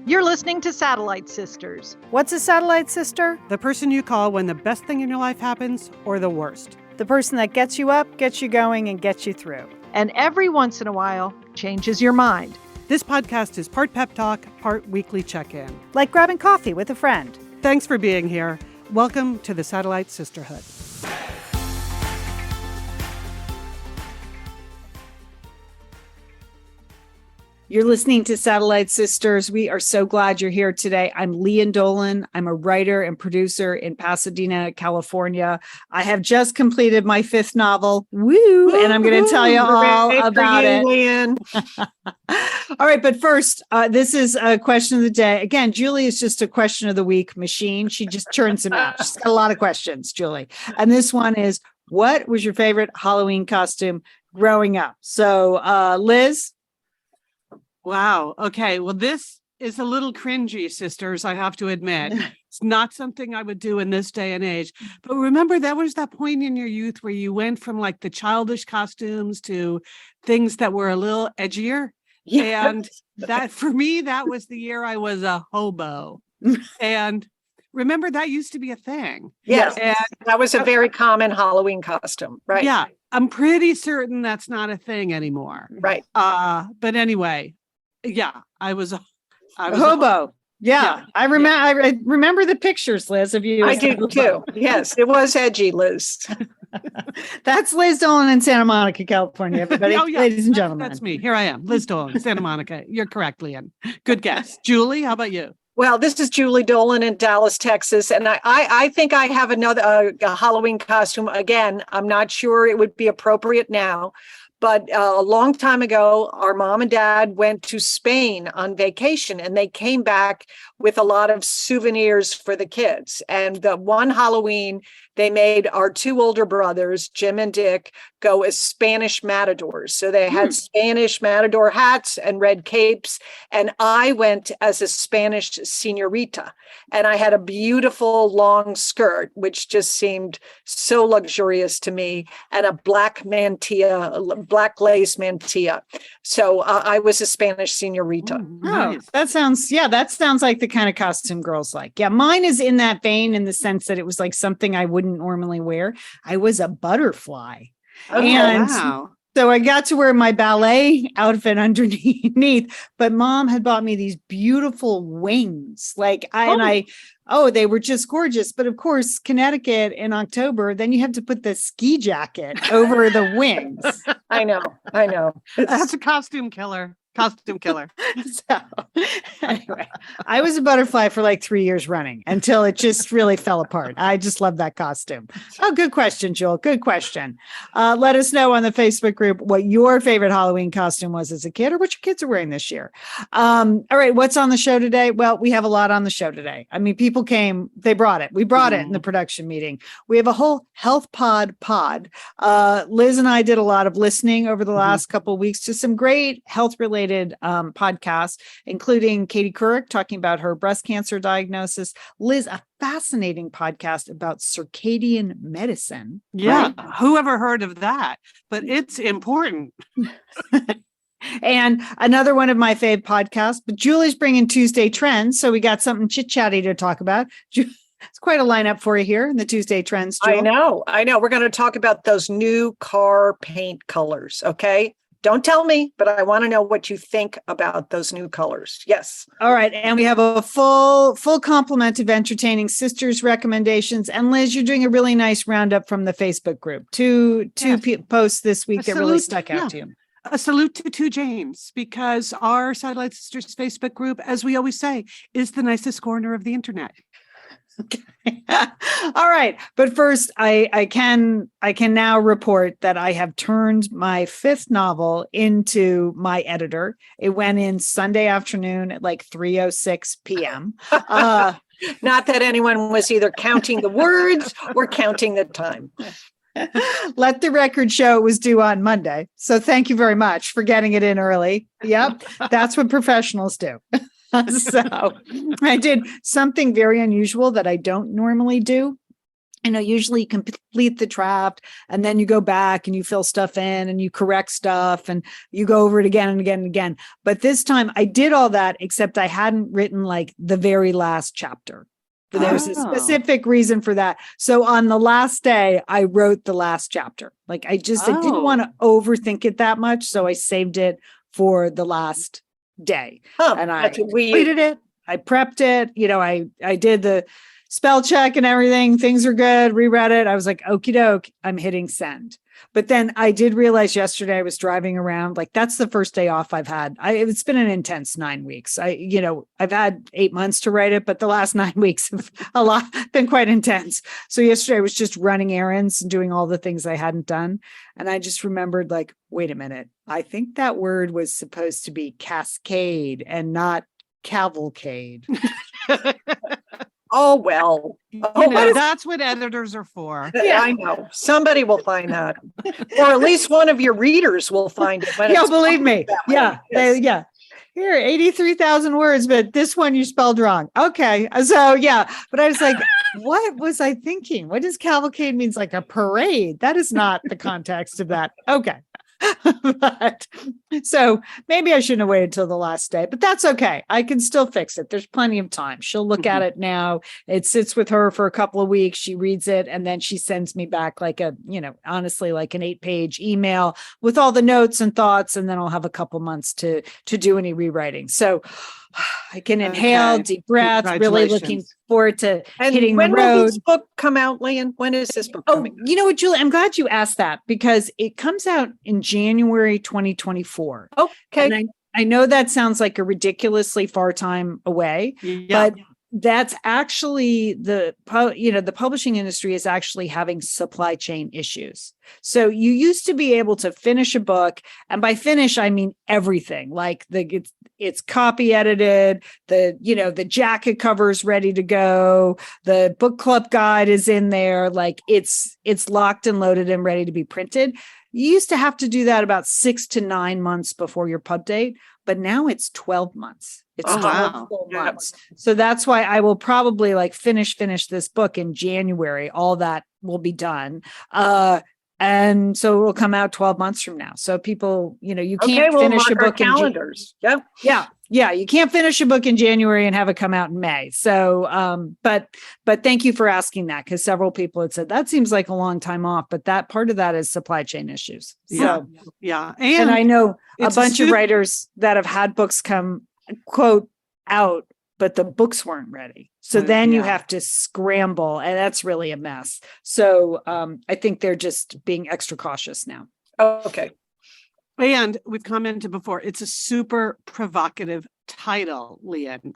You're listening to Satellite Sisters. What's a satellite sister? The person you call when the best thing in your life happens or the worst. The person that gets you up, gets you going, and gets you through. And every once in a while, changes your mind. This podcast is part pep talk, part weekly check-in. Like grabbing coffee with a friend. Thanks for being here. Welcome to the Satellite Sisterhood. You're listening to Satellite Sisters. We are so glad you're here today. I'm Leanne Dolan. I'm a writer and producer in Pasadena, California. I have just completed my 5th novel. Woo! And I'm going to tell you all about it. Leanne. All right, but first, this is a question of the day. Again, Julie is just a question of the week machine. She just churns them out. She's got a lot of questions, Julie. And this one is, what was your favorite Halloween costume growing up? So, Liz? Wow. Okay. Well, this is a little cringy, sisters, I have to admit. It's not something I would do in this day and age. But remember, that was that point in your youth where you went from like the childish costumes to things that were a little edgier. Yes. And that for me, that was the year I was a hobo. And remember, that used to be a thing. Yes. And that was a very common Halloween costume, right? Yeah. I'm pretty certain that's not a thing anymore. Right. But anyway, yeah, I was a hobo. Yeah. I remember the pictures, Liz, of you. I do too. Yes, it was edgy, Liz. That's Liz Dolan in Santa Monica, California, everybody. Oh, yeah. Ladies and gentlemen. That's me. Here I am, Liz Dolan, Santa Monica. You're correct, Leanne. Good guess. Julie, how about you? Well, this is Julie Dolan in Dallas, Texas, and I think I have another a Halloween costume. Again, I'm not sure it would be appropriate now. But a long time ago, our mom and dad went to Spain on vacation, and they came back with a lot of souvenirs for the kids. And the one Halloween, they made our 2 older brothers, Jim and Dick, go as Spanish matadors. So they had Spanish matador hats and red capes. And I went as a Spanish señorita. And I had a beautiful long skirt, which just seemed so luxurious to me, and a black lace mantilla. So I was a Spanish señorita. Nice. That sounds like the kind of costume girls like. Yeah, mine is in that vein in the sense that it was like something I wouldn't normally wear. I was a butterfly. Okay. And wow. So I got to wear my ballet outfit underneath, but mom had bought me these beautiful wings. They were just gorgeous. But of course, Connecticut in October, then you have to put the ski jacket over the wings. I know. That's a costume killer. So anyway, I was a butterfly for like 3 years running until it just really fell apart. I just love that costume. Oh, good question, Joel. Good question. Let us know on the Facebook group what your favorite Halloween costume was as a kid or what your kids are wearing this year. All right. What's on the show today? Well, we have a lot on the show today. I mean, people came, they brought it. We brought it in the production meeting. We have a whole health pod. Liz and I did a lot of listening over the last couple of weeks to some great health related podcasts, including Katie Couric talking about her breast cancer diagnosis. Liz, a fascinating podcast about circadian medicine. Yeah. Right? Who ever heard of that? But it's important. And another one of my fave podcasts, but Julie's bringing Tuesday Trends. So we got something chit-chatty to talk about. It's quite a lineup for you here in the Tuesday Trends, Julie. I know. We're going to talk about those new car paint colors. Okay. Don't tell me, but I want to know what you think about those new colors. Yes. All right. And we have a full complement of entertaining sisters recommendations. And Liz, you're doing a really nice roundup from the Facebook group. Two posts this week that really stuck out to you. A salute to 2 Janes, because our Satellite Sisters Facebook group, as we always say, is the nicest corner of the internet. Okay. All right. But first, I can now report that I have turned my 5th novel into my editor. It went in Sunday afternoon at like 3:06 p.m. Not that anyone was either counting the words or counting the time. Let the record show it was due on Monday. So thank you very much for getting it in early. Yep. That's what professionals do. So I did something very unusual that I don't normally do. usually you complete the draft and then you go back and you fill stuff in and you correct stuff and you go over it again and again and again. But this time I did all that, except I hadn't written like the very last chapter. There's a specific reason for that. So on the last day, I wrote the last chapter. Like I didn't want to overthink it that much. So I saved it for the last day. And I completed it. I prepped it. I did the spell check and everything. Things are good. Reread it. I was like, okie doke, I'm hitting send. But then I did realize yesterday I was driving around, like that's the first day off I've had. It's been an intense 9 weeks. I've had 8 months to write it, but the last 9 weeks have been quite intense. So yesterday I was just running errands and doing all the things I hadn't done. And I just remembered like, wait a minute. I think that word was supposed to be cascade and not cavalcade. Oh, well. That's what editors are for. Yeah, I know. Somebody will find that. Or at least one of your readers will find it. Believe me. Yeah. Yes. Here, 83,000 words, but this one you spelled wrong. Okay. So, yeah. But I was like, what was I thinking? What does cavalcade means? Like a parade? That is not the context of that. Okay. But so maybe I shouldn't have waited till the last day, but that's okay. I can still fix it. There's plenty of time. She'll look at it now. It sits with her for a couple of weeks. She reads it and then she sends me back like honestly, like an 8-page email with all the notes and thoughts. And then I'll have a couple months to do any rewriting. So I can inhale, deep breath, really looking forward to hitting the road. When will this book come out, Lian? When is this book coming? You know what, Julie? I'm glad you asked that because it comes out in January 2024. Okay. And I know that sounds like a ridiculously far time away, but that's actually the publishing industry is actually having supply chain issues. So you used to be able to finish a book, and by finish I mean everything. Like it's copy edited, the jacket cover is ready to go, the book club guide is in there, like it's locked and loaded and ready to be printed. You used to have to do that about 6 to 9 months before your pub date, but now it's 12 months. It's 12 full months. So that's why I will probably like finish this book in January. All that will be done. And so it will come out 12 months from now. So people, you can't finish a book in calendars. Yeah. You can't finish a book in January and have it come out in May. So, but thank you for asking that, because several people had said that seems like a long time off, but that part of that is supply chain issues. So, yeah. And I know a bunch of writers that have had books come quote out, but the books weren't ready. So then you have to scramble, and that's really a mess. So I think they're just being extra cautious now. Okay. And we've commented before, it's a super provocative title, Lian.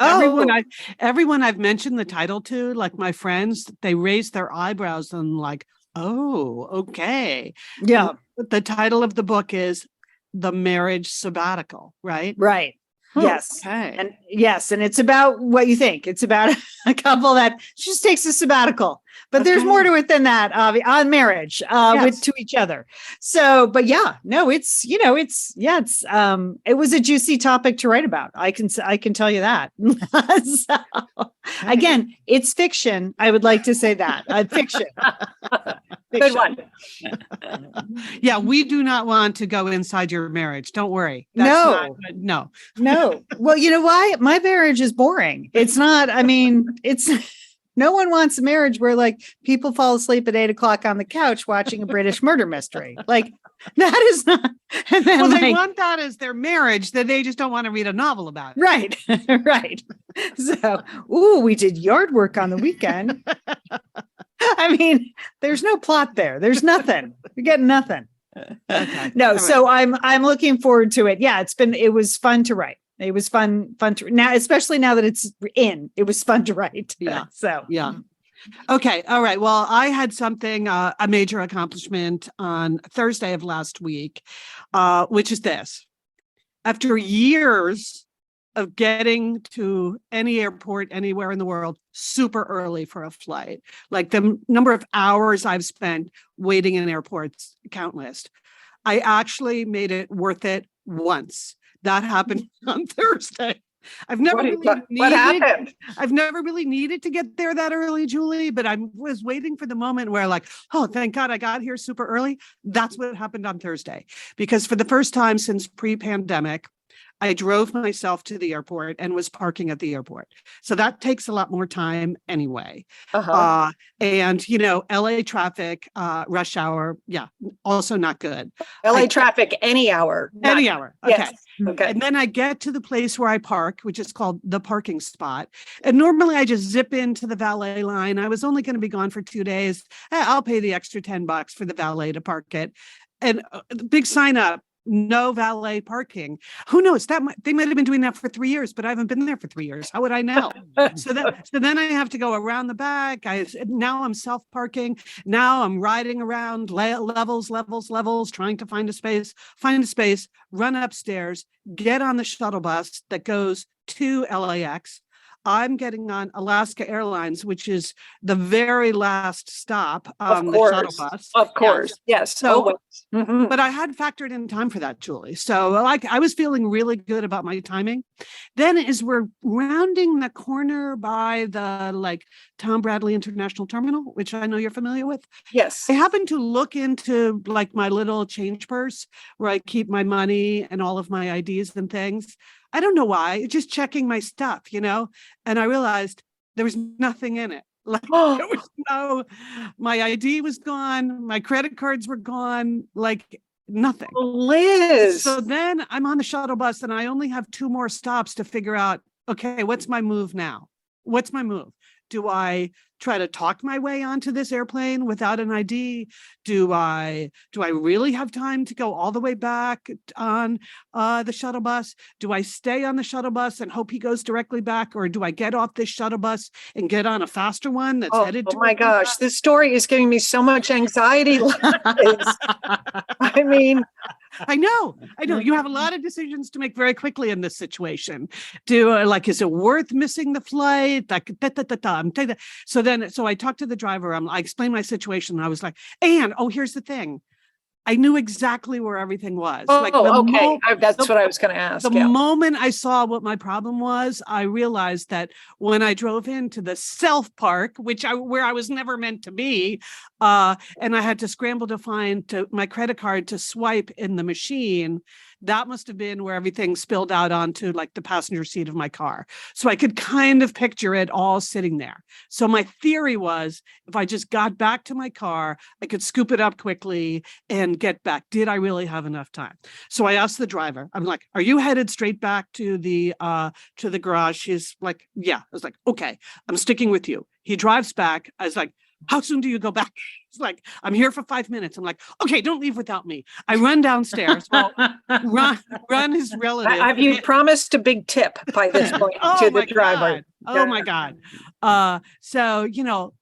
Everyone I've mentioned the title to, like my friends, they raise their eyebrows and like, oh, okay. Yeah. The title of the book is The Marriage Sabbatical, right? Right. Yes. Okay. And yes. And it's about what you think. It's about a couple that just takes a sabbatical, but there's more to it than that, on marriage, to each other. So, but it was a juicy topic to write about. I can tell you that. So, again, it's fiction. I would like to say that fiction. Good one. Yeah. We do not want to go inside your marriage. Don't worry. No. Well, you know why? My marriage is boring. It's not, no one wants a marriage where like people fall asleep at 8 o'clock on the couch watching a British murder mystery. Like that is not. And then, they want that as their marriage, that they just don't want to read a novel about it. Right. Right. So, we did yard work on the weekend. There's no plot there. There's nothing. You're getting nothing. Okay. No. All So right. I'm looking forward to it. Yeah. It was fun to write. It was fun to now, especially now that it's in, it was fun to write. Yeah. So, yeah. Okay. All right. Well, I had something, a major accomplishment on Thursday of last week, which is this. After years of getting to any airport anywhere in the world super early for a flight, like the number of hours I've spent waiting in airports, countless, I actually made it worth it once. That happened on Thursday. I've never really what needed, happened? I've never really needed to get there that early, Julie, but I was waiting for the moment where like, oh, thank God I got here super early. That's what happened on Thursday, because for the first time since pre-pandemic, I drove myself to the airport and was parking at the airport. So that takes a lot more time anyway. Uh-huh. And, LA traffic, rush hour. Yeah. Also not good. LA traffic any hour. Any hour. Okay. Yes. Okay. And then I get to the place where I park, which is called the parking spot. And normally I just zip into the valet line. I was only going to be gone for 2 days. I'll pay the extra $10 for the valet to park it. And the big sign up, no valet parking. Who knows? They might have been doing that for 3 years, but I haven't been there for 3 years. How would I know? So then I have to go around the back. Now I'm self-parking. Now I'm riding around levels, trying to find a space, run upstairs, get on the shuttle bus that goes to LAX. I'm getting on Alaska Airlines, which is the very last stop on the shuttle bus. Of course. Yes. So, Mhm. but I had factored in time for that, Julie. So I was feeling really good about my timing. Then as we're rounding the corner by the Tom Bradley International Terminal, which I know you're familiar with. Yes. I happened to look into my little change purse where I keep my money and all of my IDs and things. I don't know why, just checking my stuff, and I realized there was nothing in it. My ID was gone. My credit cards were gone, nothing. Liz. So then I'm on the shuttle bus and I only have 2 more stops to figure out, okay, what's my move now? What's my move? Do I try to talk my way onto this airplane without an ID? Do I really have time to go all the way back on the shuttle bus? Do I stay on the shuttle bus and hope he goes directly back? Or do I get off this shuttle bus and get on a faster one that's headed to... Oh my gosh, this story is giving me so much anxiety. I mean... I know. You have a lot of decisions to make very quickly in this situation. Is it worth missing the flight? So I talked to the driver. I explained my situation. And I was like, here's the thing. I knew exactly where everything was. Okay. That's what I was going to ask. The moment I saw what my problem was, I realized that when I drove into the self park, where I was never meant to be, and I had to scramble to find my credit card to swipe in the machine, that must have been where everything spilled out onto the passenger seat of my car. So I could kind of picture it all sitting there. So my theory was, if I just got back to my car, I could scoop it up quickly and get back. Did I really have enough time? So I asked the driver, I'm like, are you headed straight back to the garage? He's like, yeah. I was like, okay, I'm sticking with you. He drives back. I was like, how soon do you go back? It's like, I'm here for 5 minutes. I'm like, okay, don't leave without me. I run downstairs. Well, run is relative. You've promised a big tip by this point to the driver. Oh my God. So,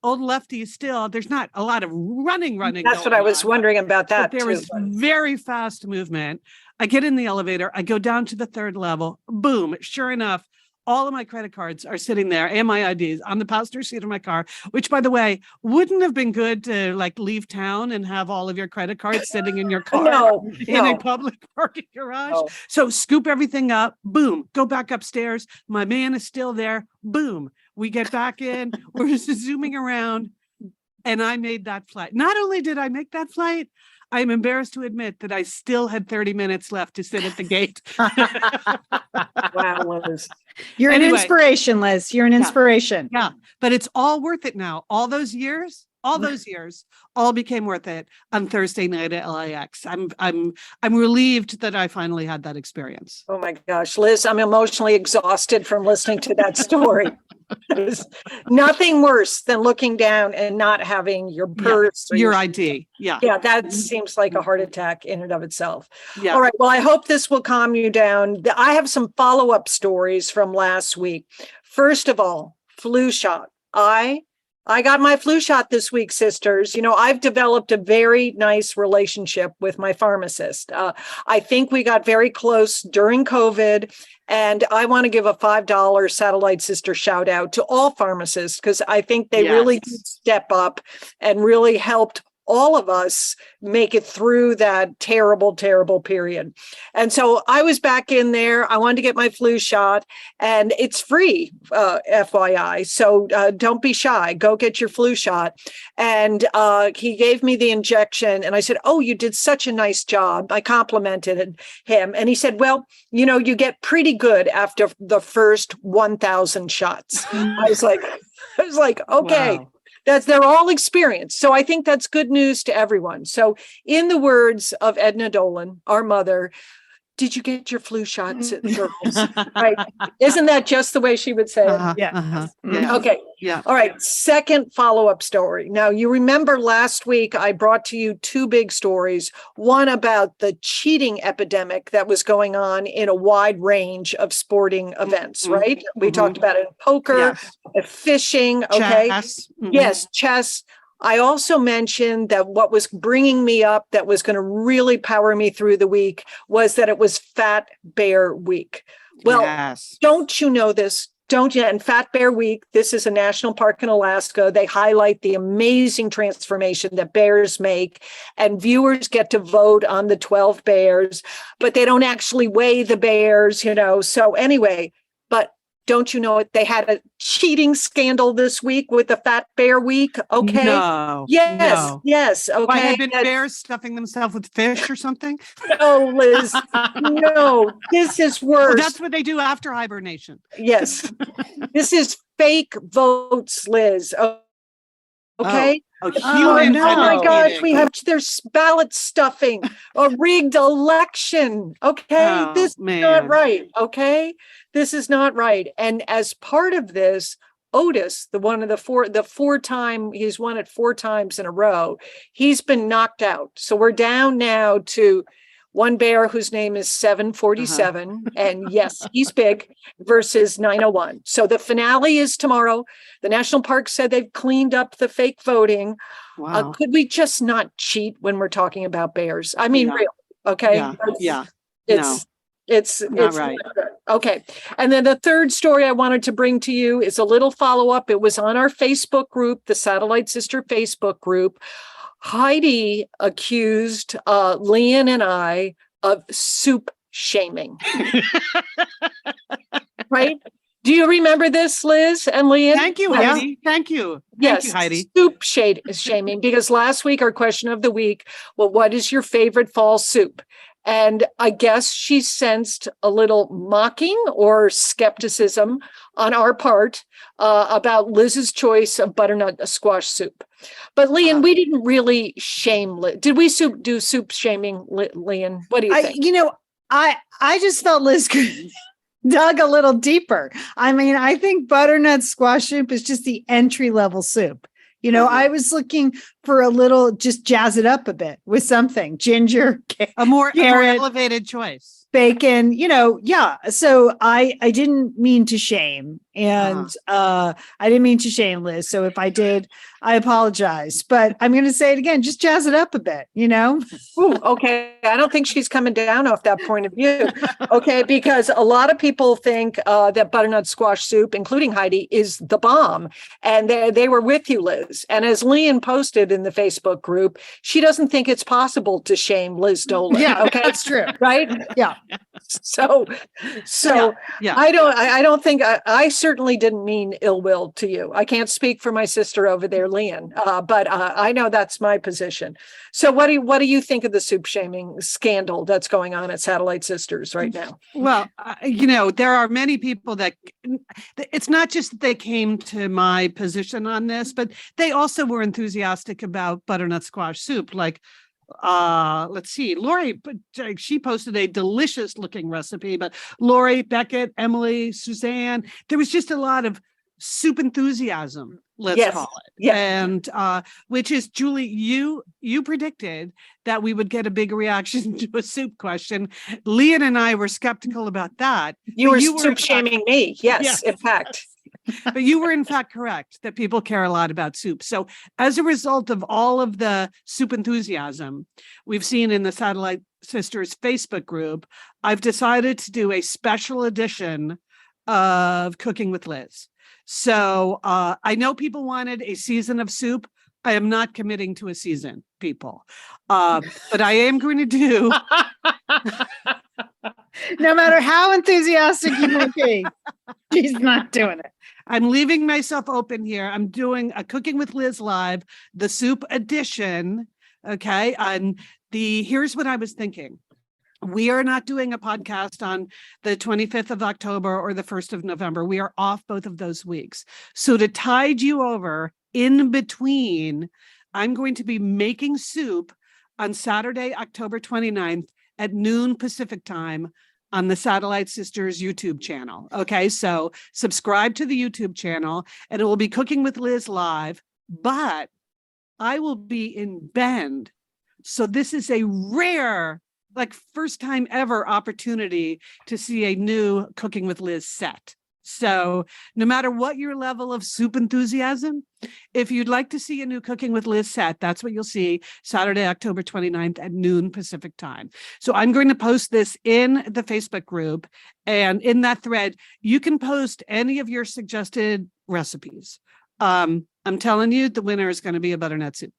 old lefty still, there's not a lot of running. That's what I was wondering about that. But there was very fast movement. I get in the elevator. I go down to the 3rd level. Boom. Sure enough, all of my credit cards are sitting there and my IDs on the passenger seat of my car, which, by the way, wouldn't have been good to leave town and have all of your credit cards sitting in your car in a public parking garage. No. So scoop everything up, boom, go back upstairs. My man is still there. Boom. We get back in. We're just zooming around. And I made that flight. Not only did I make that flight, I'm embarrassed to admit that I still had 30 minutes left to sit at the gate. Wow, Liz. You're an inspiration, Liz. You're an inspiration. Yeah, but it's all worth it now. All those years all became worth it on Thursday night at LAX. I'm relieved that I finally had that experience. Oh my gosh, Liz, I'm emotionally exhausted from listening to that story. There's nothing worse than looking down and not having your purse or your ID. Yeah. Yeah, that seems like a heart attack in and of itself. Yeah. All right. Well, I hope this will calm you down. I have some follow-up stories from last week. First of all, flu shot. I got my flu shot this week, sisters. I've developed a very nice relationship with my pharmacist. I think we got very close during COVID, and I want to give a $5 Satellite Sister shout out to all pharmacists, because I think they really did step up and really helped all of us make it through that terrible, terrible period. And so I was back in there. I wanted to get my flu shot, and it's free, FYI. So don't be shy. Go get your flu shot. And he gave me the injection, and I said, "Oh, you did such a nice job." I complimented him, and he said, "Well, you get pretty good after the first 1,000 shots." I was like, okay. Wow. They're all experienced. So I think that's good news to everyone. So in the words of Edna Dolan, our mother, did you get your flu shots, girls? Right? Isn't that just the way she would say it? Yeah. Yeah. Okay. Yeah. All right. Second follow-up story. Now, you remember last week I brought to you two big stories. One about the cheating epidemic that was going on in a wide range of sporting events, right? We talked about it in poker, fishing, okay? Chess. Yes, chess. I also mentioned that what was bringing me up that was going to really power me through the week was that it was Fat Bear Week. Well, Yes. don't you know this? Don't you? And Fat Bear Week, this is a national park in Alaska. They highlight the amazing transformation that bears make, and viewers get to vote on the 12 bears, but they don't actually weigh the bears, So anyway, but don't you know it? They had a cheating scandal this week with the Fat Bear Week. Okay. No. Yes. No. Yes. Okay. Why, had been bears stuffing themselves with fish or something? No, Liz. No, this is worse. Well, that's what they do after hibernation. Yes. This is fake votes, Liz. Okay. Oh, Oh human my gosh, cheating. we have there's ballot stuffing, a rigged election. Okay, Oh, this is man. not right. Okay, this is not right. And as part of this, Otis, he's won it 4 times in a row. He's been knocked out. So we're down now to one bear whose name is 747. And yes, he's big, versus 901. So the finale is tomorrow. The national park said they've cleaned up the fake voting. Wow. Could we just not cheat when we're talking about bears? I mean, Yeah. real. Okay. Yeah. It's Not right. not good. Okay. And then the third story I wanted to bring to you is a little follow-up. It was on our Facebook group, the Satellite Sister Facebook group. Heidi accused Leanne and I of soup shaming. Right? Do you remember this, Liz and Leanne? Thank you, Yeah. Heidi. Thank you. Yes, Thank you, Heidi. soup shaming, because last week our question of the week, well, what is your favorite fall soup? And I guess she sensed a little mocking or skepticism on our part about Liz's choice of butternut squash soup. But Leanne, we didn't really shame Liz. Did we do soup shaming, Leanne? What do you think? I just felt Liz could dug a little deeper. I mean, I think butternut squash soup is just the entry level soup. I was looking for a little, just jazz it up a bit with something, ginger, A more carrot, elevated choice. bacon, yeah. So I didn't mean to shame, and I didn't mean to shame Liz. So if I did, I apologize. But I'm going to say it again, just jazz it up a bit, Ooh, okay. I don't think she's coming down off that point of view. Okay. Because a lot of people think that butternut squash soup, including Heidi, is the bomb. And they were with you, Liz. And as Leanne posted in the Facebook group, she doesn't think it's possible to shame Liz Dolan. Yeah, okay. that's true. Right? Yeah. So Yeah. I don't think I certainly didn't mean ill will to you. I can't speak for my sister over there, Leanne, but I know that's my position. So what do you think of the soup shaming scandal that's going on at Satellite Sisters right now? Well, there are many people that it's not just that they came to my position on this, but they also were enthusiastic about butternut squash soup. Like, let's see, Lori, she posted a delicious looking recipe, but Lori, Beckett, Emily, Suzanne, there was just a lot of soup enthusiasm, let's call it. Yeah. And which is, Julie, you predicted that we would get a big reaction to a soup question. Leanne and I were skeptical about that. You were soup shaming me. Yes, in fact. But you were in fact correct that people care a lot about soup. So as a result of all of the soup enthusiasm we've seen in the Satellite Sisters Facebook group, I've decided to do a special edition of Cooking with Liz. So I know people wanted a season of soup. I am not committing to a season, people. But I am going to do. No matter how enthusiastic you may be, she's not doing it. I'm leaving myself open here. I'm doing a Cooking with Liz Live, the soup edition. Okay. And here's what I was thinking. We are not doing a podcast on the 25th of October or the 1st of November. We are off both of those weeks. So to tide you over in between, I'm going to be making soup on Saturday, October 29th at noon Pacific time on the Satellite Sisters YouTube channel. Okay, so subscribe to the YouTube channel and it will be Cooking with Liz Live, but I will be in Bend. So this is a rare, like first time ever opportunity to see a new Cooking with Liz set. So no matter what your level of soup enthusiasm, if you'd like to see a new Cooking with Liz set, that's what you'll see Saturday, October 29th at noon Pacific time. So I'm going to post this in the Facebook group, and in that thread, you can post any of your suggested recipes. I'm telling you, the winner is going to be a butternut soup.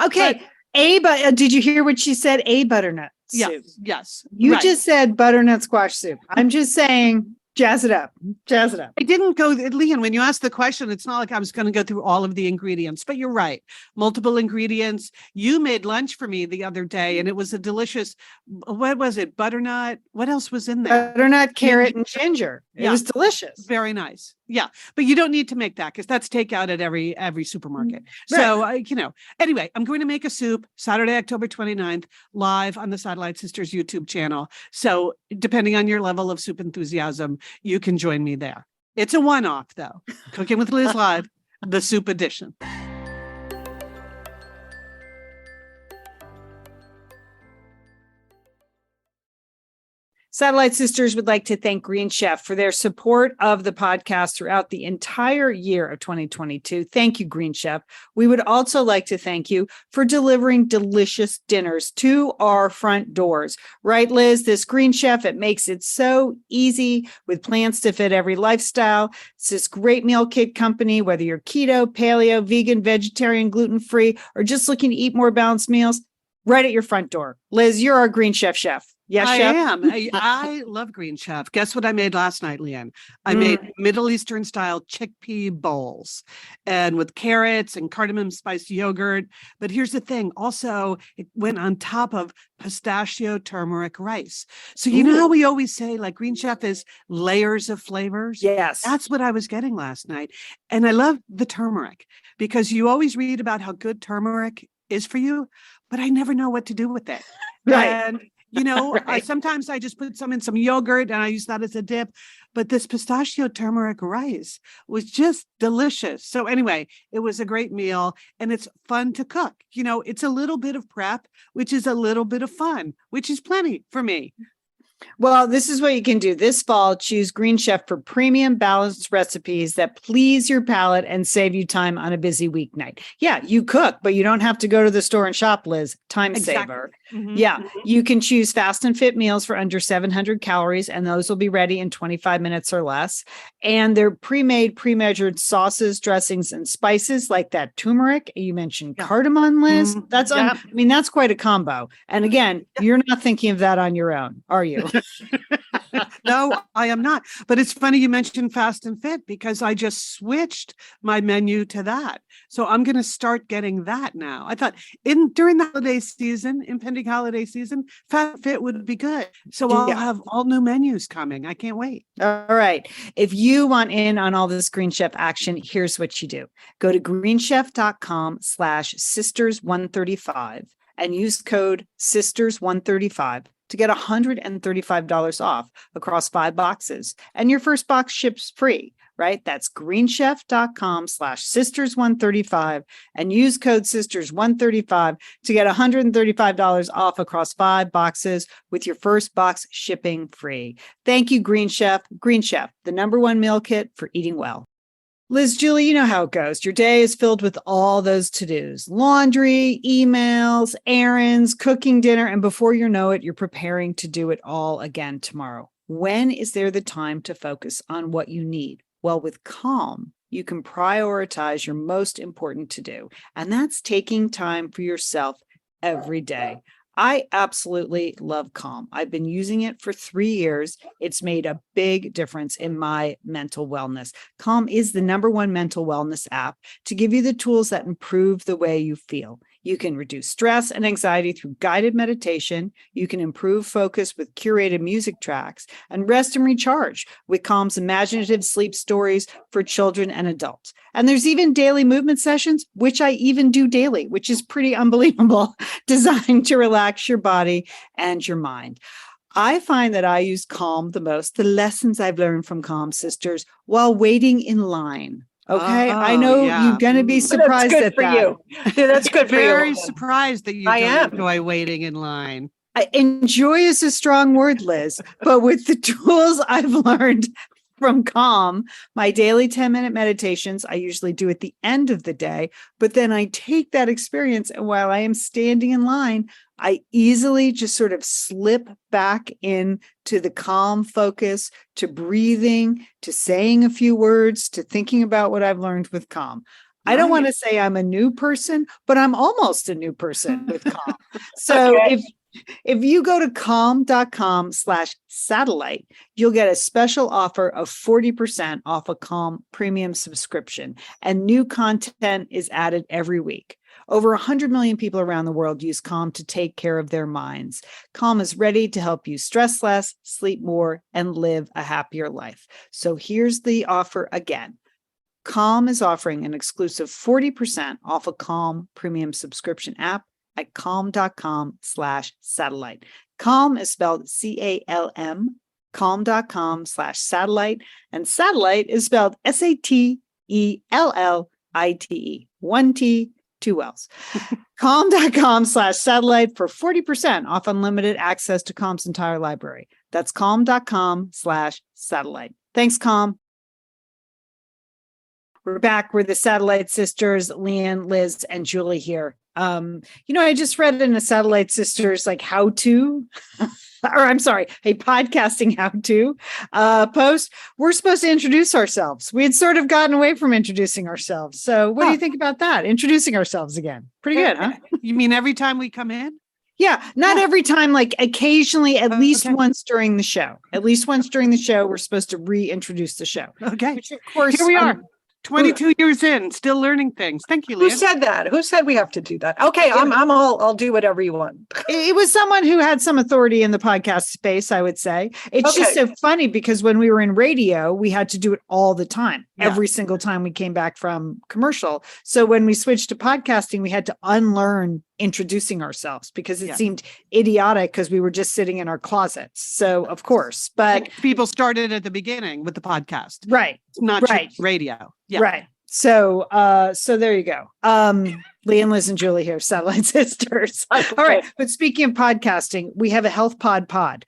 Okay. Did you hear what she said? A butternut soup. Yes. You right. just said butternut squash soup. I'm just saying, jazz it up. Jazz it up. I didn't go, Leanne, when you asked the question, it's not like I was going to go through all of the ingredients, but you're right. Multiple ingredients. You made lunch for me the other day and it was a delicious, what was it? Butternut. What else was in there? Butternut, carrot, and ginger. It Yeah. was delicious. Very nice. Yeah. But you don't need to make that because that's takeout at every supermarket. So, anyway, I'm going to make a soup Saturday, October 29th, live on the Satellite Sisters YouTube channel. So depending on your level of soup enthusiasm, you can join me there. It's a one-off though. Cooking with Liz Live, the soup edition. Satellite Sisters would like to thank Green Chef for their support of the podcast throughout the entire year of 2022. Thank you, Green Chef. We would also like to thank you for delivering delicious dinners to our front doors. Right, Liz? This Green Chef, it makes it so easy with plans to fit every lifestyle. It's this great meal kit company, whether you're keto, paleo, vegan, vegetarian, gluten-free, or just looking to eat more balanced meals, right at your front door. Liz, you're our Green Chef chef. Yes, I chef? am. I love Green Chef. Guess what I made last night, Leanne? I made Middle Eastern style chickpea bowls and with carrots and cardamom spiced yogurt. But here's the thing. Also, it went on top of pistachio turmeric rice. So you know how we always say like Green Chef is layers of flavors? Yes. That's what I was getting last night. And I love the turmeric because you always read about how good turmeric is for you, but I never know what to do with it. Right. And Right. sometimes I just put some in some yogurt and I use that as a dip, but this pistachio turmeric rice was just delicious. So anyway, it was a great meal and it's fun to cook. It's a little bit of prep, which is a little bit of fun, which is plenty for me. Well, this is what you can do. This fall, choose Green Chef for premium balanced recipes that please your palate and save you time on a busy weeknight. Yeah, you cook, but you don't have to go to the store and shop, Liz. Time saver. Mm-hmm. Yeah, you can choose fast and fit meals for under 700 calories, and those will be ready in 25 minutes or less. And they're pre-made, pre-measured sauces, dressings, and spices like that turmeric. You mentioned cardamom, Liz. Mm-hmm. That's that's quite a combo. And again, you're not thinking of that on your own, are you? No, I am not. But it's funny you mentioned fast and fit because I just switched my menu to that. So I'm going to start getting that now. I thought during the holiday season, impending holiday season, fast and fit would be good. So I'll have all new menus coming. I can't wait. All right. If you want in on all this Green Chef action, here's what you do. Go to greenchef.com/sisters135 and use code sisters135 to get $135 off across 5 boxes. And your first box ships free, right? That's greenchef.com/sisters135 and use code sisters135 to get $135 off across 5 boxes with your first box shipping free. Thank you, Green Chef. Green Chef, the #1 meal kit for eating well. Liz, Julie, you know how it goes. Your day is filled with all those to-dos, laundry, emails, errands, cooking dinner, and before you know it, you're preparing to do it all again tomorrow. When is there the time to focus on what you need? Well, with Calm, you can prioritize your most important to-do, and that's taking time for yourself every day. I absolutely love Calm. I've been using it for 3 years. It's made a big difference in my mental wellness. Calm is the #1 mental wellness app to give you the tools that improve the way you feel. You can reduce stress and anxiety through guided meditation. You can improve focus with curated music tracks and rest and recharge with Calm's imaginative sleep stories for children and adults. And there's even daily movement sessions, which I even do daily, which is pretty unbelievable, designed to relax your body and your mind. I find that I use Calm the most, the lessons I've learned from Calm sisters while waiting in line. Okay. I know you're going to be surprised That's good at for that. you. Yeah, that's good for you. Very surprised that you I don't am. enjoy waiting in line. Enjoy is a strong word, Liz, but with the tools I've learned from Calm, my daily 10-minute meditations, I usually do at the end of the day, but then I take that experience and while I am standing in line, I easily just sort of slip back in to the calm focus, to breathing, to saying a few words, to thinking about what I've learned with Calm. I don't want to say I'm a new person, but I'm almost a new person with Calm. So if you go to calm.com/satellite, you'll get a special offer of 40% off a Calm premium subscription, and new content is added every week. Over 100 million people around the world use Calm to take care of their minds. Calm is ready to help you stress less, sleep more, and live a happier life. So here's the offer again. Calm is offering an exclusive 40% off a Calm premium subscription app at calm.com/satellite. Calm is spelled CALM, calm.com/satellite, and satellite is spelled SATELLITE. 1 T, 2 L's. Calm.com/satellite for 40% off unlimited access to Calm's entire library. That's calm.com/satellite. Thanks, Calm. We're back. We're the Satellite Sisters, Leanne, Liz, and Julie here. I just read in a Satellite Sisters like how-to, or I'm sorry, a podcasting how-to post. We're supposed to introduce ourselves. We had sort of gotten away from introducing ourselves. So what do you think about that? Introducing ourselves again. Pretty good, huh? You mean every time we come in? Yeah, not every time, like occasionally, at least once during the show. At least once during the show, we're supposed to reintroduce the show. Okay. Which, of course, here we are. 22 years in, still learning things. Thank you, Leanne. Who said that? Who said we have to do that? Okay, I'll do whatever you want. It was someone who had some authority in the podcast space, I would say. It's just so funny because when we were in radio, we had to do it all the time, every single time we came back from commercial. So when we switched to podcasting, we had to unlearn introducing ourselves because it seemed idiotic because we were just sitting in our closets. So of course, but people started at the beginning with the podcast. Right. Not just radio. Yeah. Right. So there you go. Leanne, Liz, and Julie here, Satellite Sisters. All right. But speaking of podcasting, we have a Health Pod.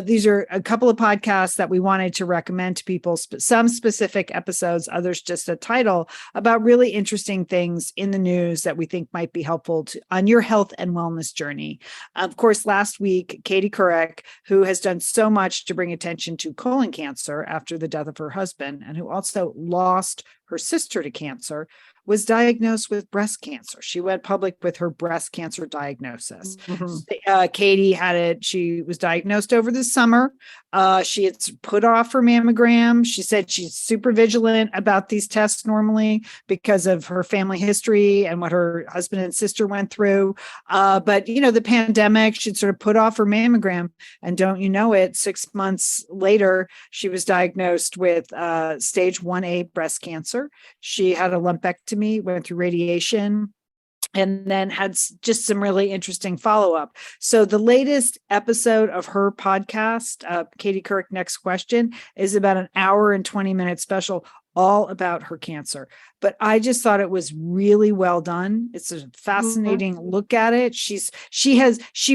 These are a couple of podcasts that we wanted to recommend to people, some specific episodes, others just a title about really interesting things in the news that we think might be helpful on your health and wellness journey. Of course, last week, Katie Couric, who has done so much to bring attention to colon cancer after the death of her husband, and who also lost her sister to cancer, was diagnosed with breast cancer. She went public with her breast cancer diagnosis. Mm-hmm. Katie had it. She was diagnosed over the summer. She had put off her mammogram. She said she's super vigilant about these tests normally because of her family history and what her husband and sister went through. But, the pandemic, she'd sort of put off her mammogram. And don't you know it, 6 months later, she was diagnosed with stage 1A breast cancer. She had a lumpectomy, went through radiation, and then had just some really interesting follow-up. So the latest episode of her podcast, Katie Couric Next Question, is about an hour and 20-minute special all about her cancer. But I just thought it was really well done. It's a fascinating look at it. She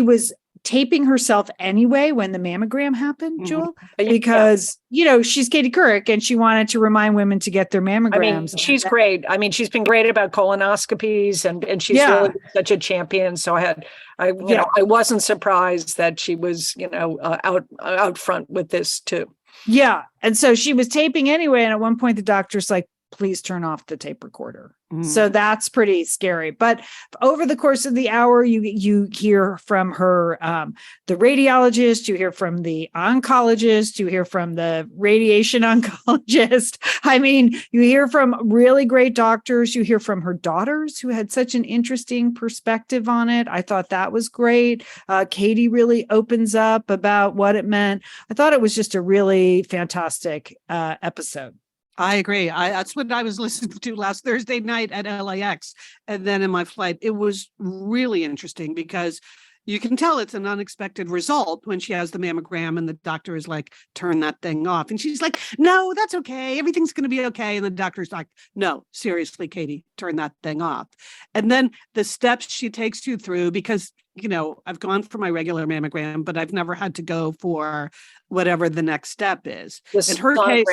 was taping herself anyway when the mammogram happened, Jewel, because, she's Katie Couric and she wanted to remind women to get their mammograms. She's great. She's been great about colonoscopies and she's really such a champion. So I wasn't surprised that she was, out front with this too. Yeah. And so she was taping anyway. And at one point the doctor's like, please turn off the tape recorder. Mm. So that's pretty scary. But over the course of the hour, you hear from her, the radiologist, you hear from the oncologist, you hear from the radiation oncologist. I mean, you hear from really great doctors. You hear from her daughters who had such an interesting perspective on it. I thought that was great. Katie really opens up about what it meant. I thought it was just a really fantastic episode. I agree. That's what I was listening to last Thursday night at LAX. And then in my flight, it was really interesting because you can tell it's an unexpected result when she has the mammogram and the doctor is like, turn that thing off. And she's like, no, that's okay. Everything's going to be okay. And the doctor's like, no, seriously, Katie, turn that thing off. And then the steps she takes you through, because, you know, I've gone for my regular mammogram, but I've never had to go for whatever the next step is. In her case,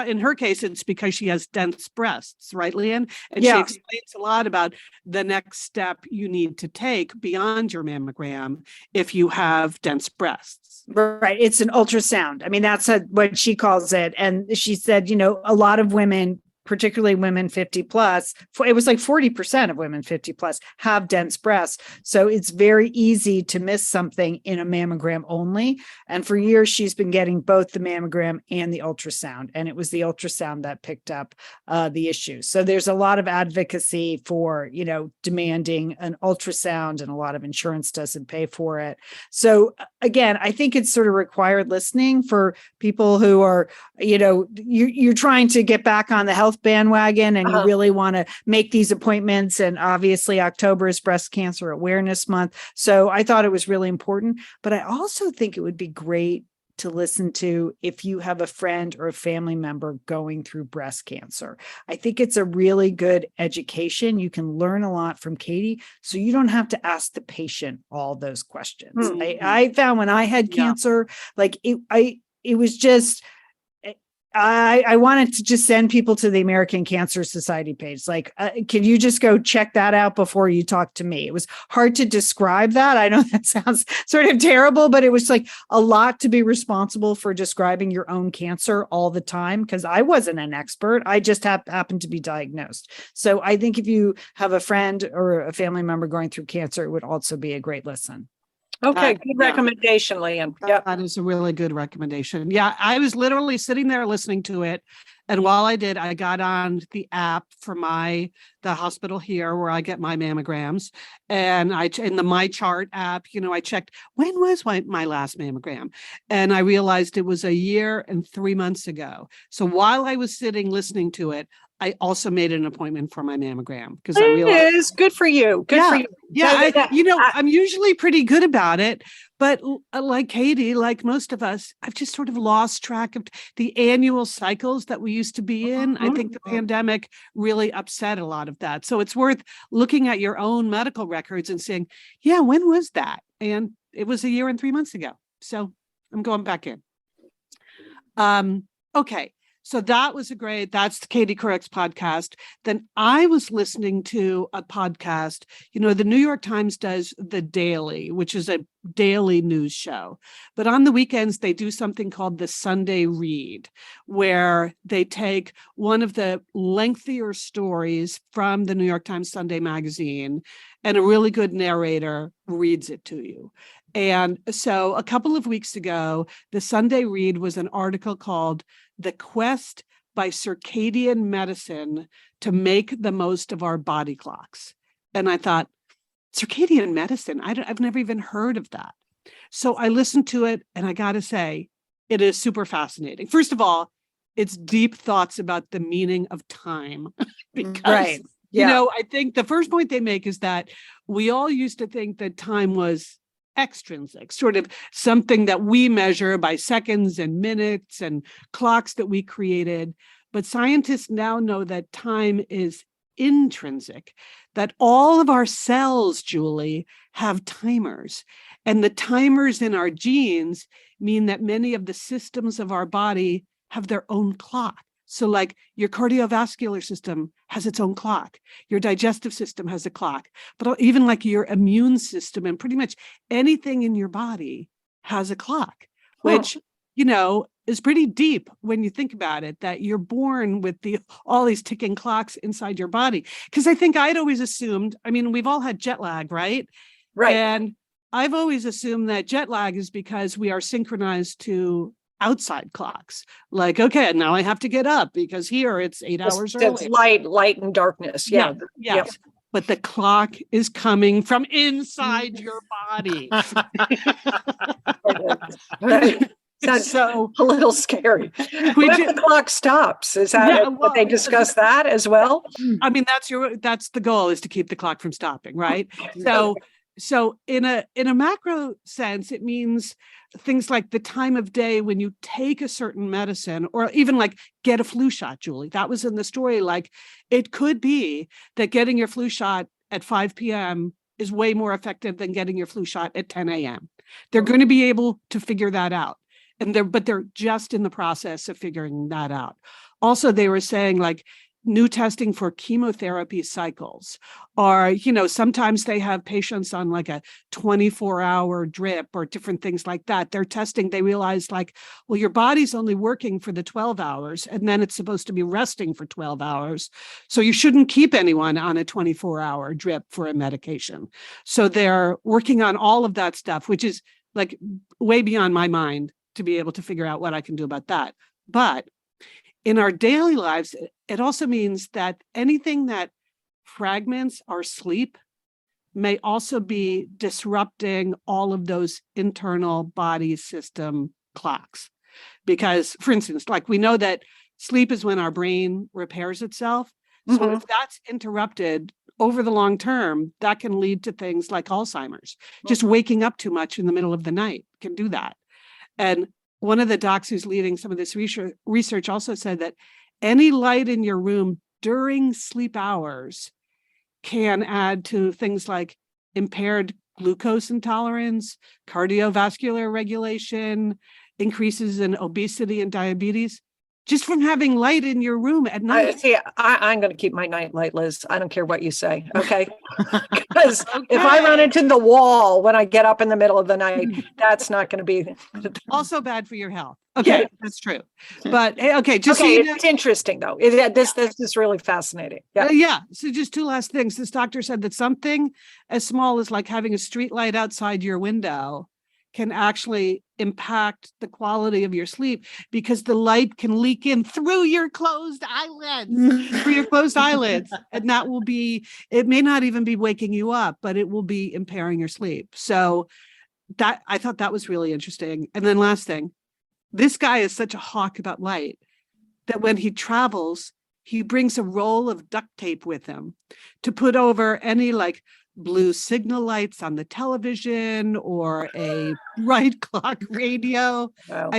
in her case, it's because she has dense breasts, right, Leanne? And she explains a lot about the next step you need to take beyond your mammogram if you have dense breasts. Right. It's an ultrasound. I mean, that's what she calls it. And she said, you know, a lot of women, particularly women 50 plus, it was like 40% of women 50 plus have dense breasts. So it's very easy to miss something in a mammogram only. And for years, she's been getting both the mammogram and the ultrasound. And it was the ultrasound that picked up the issue. So there's a lot of advocacy for, you know, demanding an ultrasound, and a lot of insurance doesn't pay for it. So again, I think it's sort of required listening for people who are, you know, you're trying to get back on the health bandwagon and you really want to make these appointments. And obviously October is Breast Cancer Awareness Month. So I thought it was really important, but I also think it would be great to listen to if you have a friend or a family member going through breast cancer. I think it's a really good education. You can learn a lot from Katie, so you don't have to ask the patient all those questions. Mm-hmm. I found when I had cancer, like it was just, I wanted to just send people to the American Cancer Society page. Like, can you just go check that out before you talk to me? It was hard to describe that. I know that sounds sort of terrible, but it was like a lot to be responsible for describing your own cancer all the time, because I wasn't an expert. I just happened to be diagnosed. So I think if you have a friend or a family member going through cancer, it would also be a great listen. Okay, good recommendation, Leanne. Yep. That is a really good recommendation. Yeah, I was literally sitting there listening to it. And while I did, I got on the app for the hospital here where I get my mammograms. And in the My Chart app, you know, I checked, when was my last mammogram? And I realized it was a year and 3 months ago. So while I was sitting listening to it, I also made an appointment for my mammogram because I realized it is good for you. Good for you. Yeah, I'm usually pretty good about it, but like Katie, like most of us, I've just sort of lost track of the annual cycles that we used to be in. I think the pandemic really upset a lot of that. So it's worth looking at your own medical records and saying, yeah, when was that? And it was a year and 3 months ago. So I'm going back in. Okay. So that's Katie Couric's podcast. Then I was listening to a podcast, you know, the New York Times does The Daily, which is a daily news show. But on the weekends, they do something called the Sunday Read, where they take one of the lengthier stories from the New York Times Sunday magazine, and a really good narrator reads it to you. And so a couple of weeks ago, the Sunday Read was an article called The Quest by Circadian Medicine to Make the Most of Our Body Clocks. And I thought, circadian medicine? I've never even heard of that. So I listened to it, and I got to say, it is super fascinating. First of all, it's deep thoughts about the meaning of time. Because, you know, I think the first point they make is that we all used to think that time was extrinsic, sort of something that we measure by seconds and minutes and clocks that we created. But scientists now know that time is intrinsic, that all of our cells, Julie, have timers. And the timers in our genes mean that many of the systems of our body have their own clock. So like your cardiovascular system has its own clock. Your digestive system has a clock. But even like your immune system and pretty much anything in your body has a clock, which is pretty deep when you think about it, that you're born with all these ticking clocks inside your body. Because I think I'd always assumed, we've all had jet lag, right? Right. And I've always assumed that jet lag is because we are synchronized to outside clocks. Like, okay, now I have to get up because here it's 8 hours early. It's light and darkness. Yeah. Yes. Yep. But the clock is coming from inside your body. Sounds so a little scary. What if the clock stops? Is that what they discuss that as well? That's the goal, is to keep the clock from stopping, right? So in a macro sense, it means things like the time of day when you take a certain medicine, or even like get a flu shot, Julie. That was in the story. Like, it could be that getting your flu shot at 5 p.m. is way more effective than getting your flu shot at 10 a.m. They're going to be able to figure that out. But they're just in the process of figuring that out. Also, they were saying, like, new testing for chemotherapy cycles, or, sometimes they have patients on like a 24-hour drip or different things like that. They're testing, they realize, like, well, your body's only working for the 12 hours and then it's supposed to be resting for 12 hours. So you shouldn't keep anyone on a 24-hour drip for a medication. So they're working on all of that stuff, which is like way beyond my mind to be able to figure out what I can do about that. But in our daily lives, it also means that anything that fragments our sleep may also be disrupting all of those internal body system clocks. Because, for instance, like, we know that sleep is when our brain repairs itself. So if that's interrupted over the long term, that can lead to things like Alzheimer's. Just waking up too much in the middle of the night can do that. And one of the docs who's leading some of this research also said that any light in your room during sleep hours can add to things like impaired glucose intolerance, cardiovascular regulation, increases in obesity and diabetes, just from having light in your room at night. I'm going to keep my night light, Liz. I don't care what you say. Okay. Because if I run into the wall when I get up in the middle of the night, that's not going to be also bad for your health. Okay. That's true. But okay. It's interesting though. This is really fascinating. Yeah. So just two last things. This doctor said that something as small as like having a street light outside your window can actually impact the quality of your sleep, because the light can leak in through your closed eyelids, and that will be, it may not even be waking you up, but it will be impairing your sleep. So that, I thought that was really interesting. And then last thing, this guy is such a hawk about light that when he travels, he brings a roll of duct tape with him to put over any like blue signal lights on the television or a bright clock radio. Wow.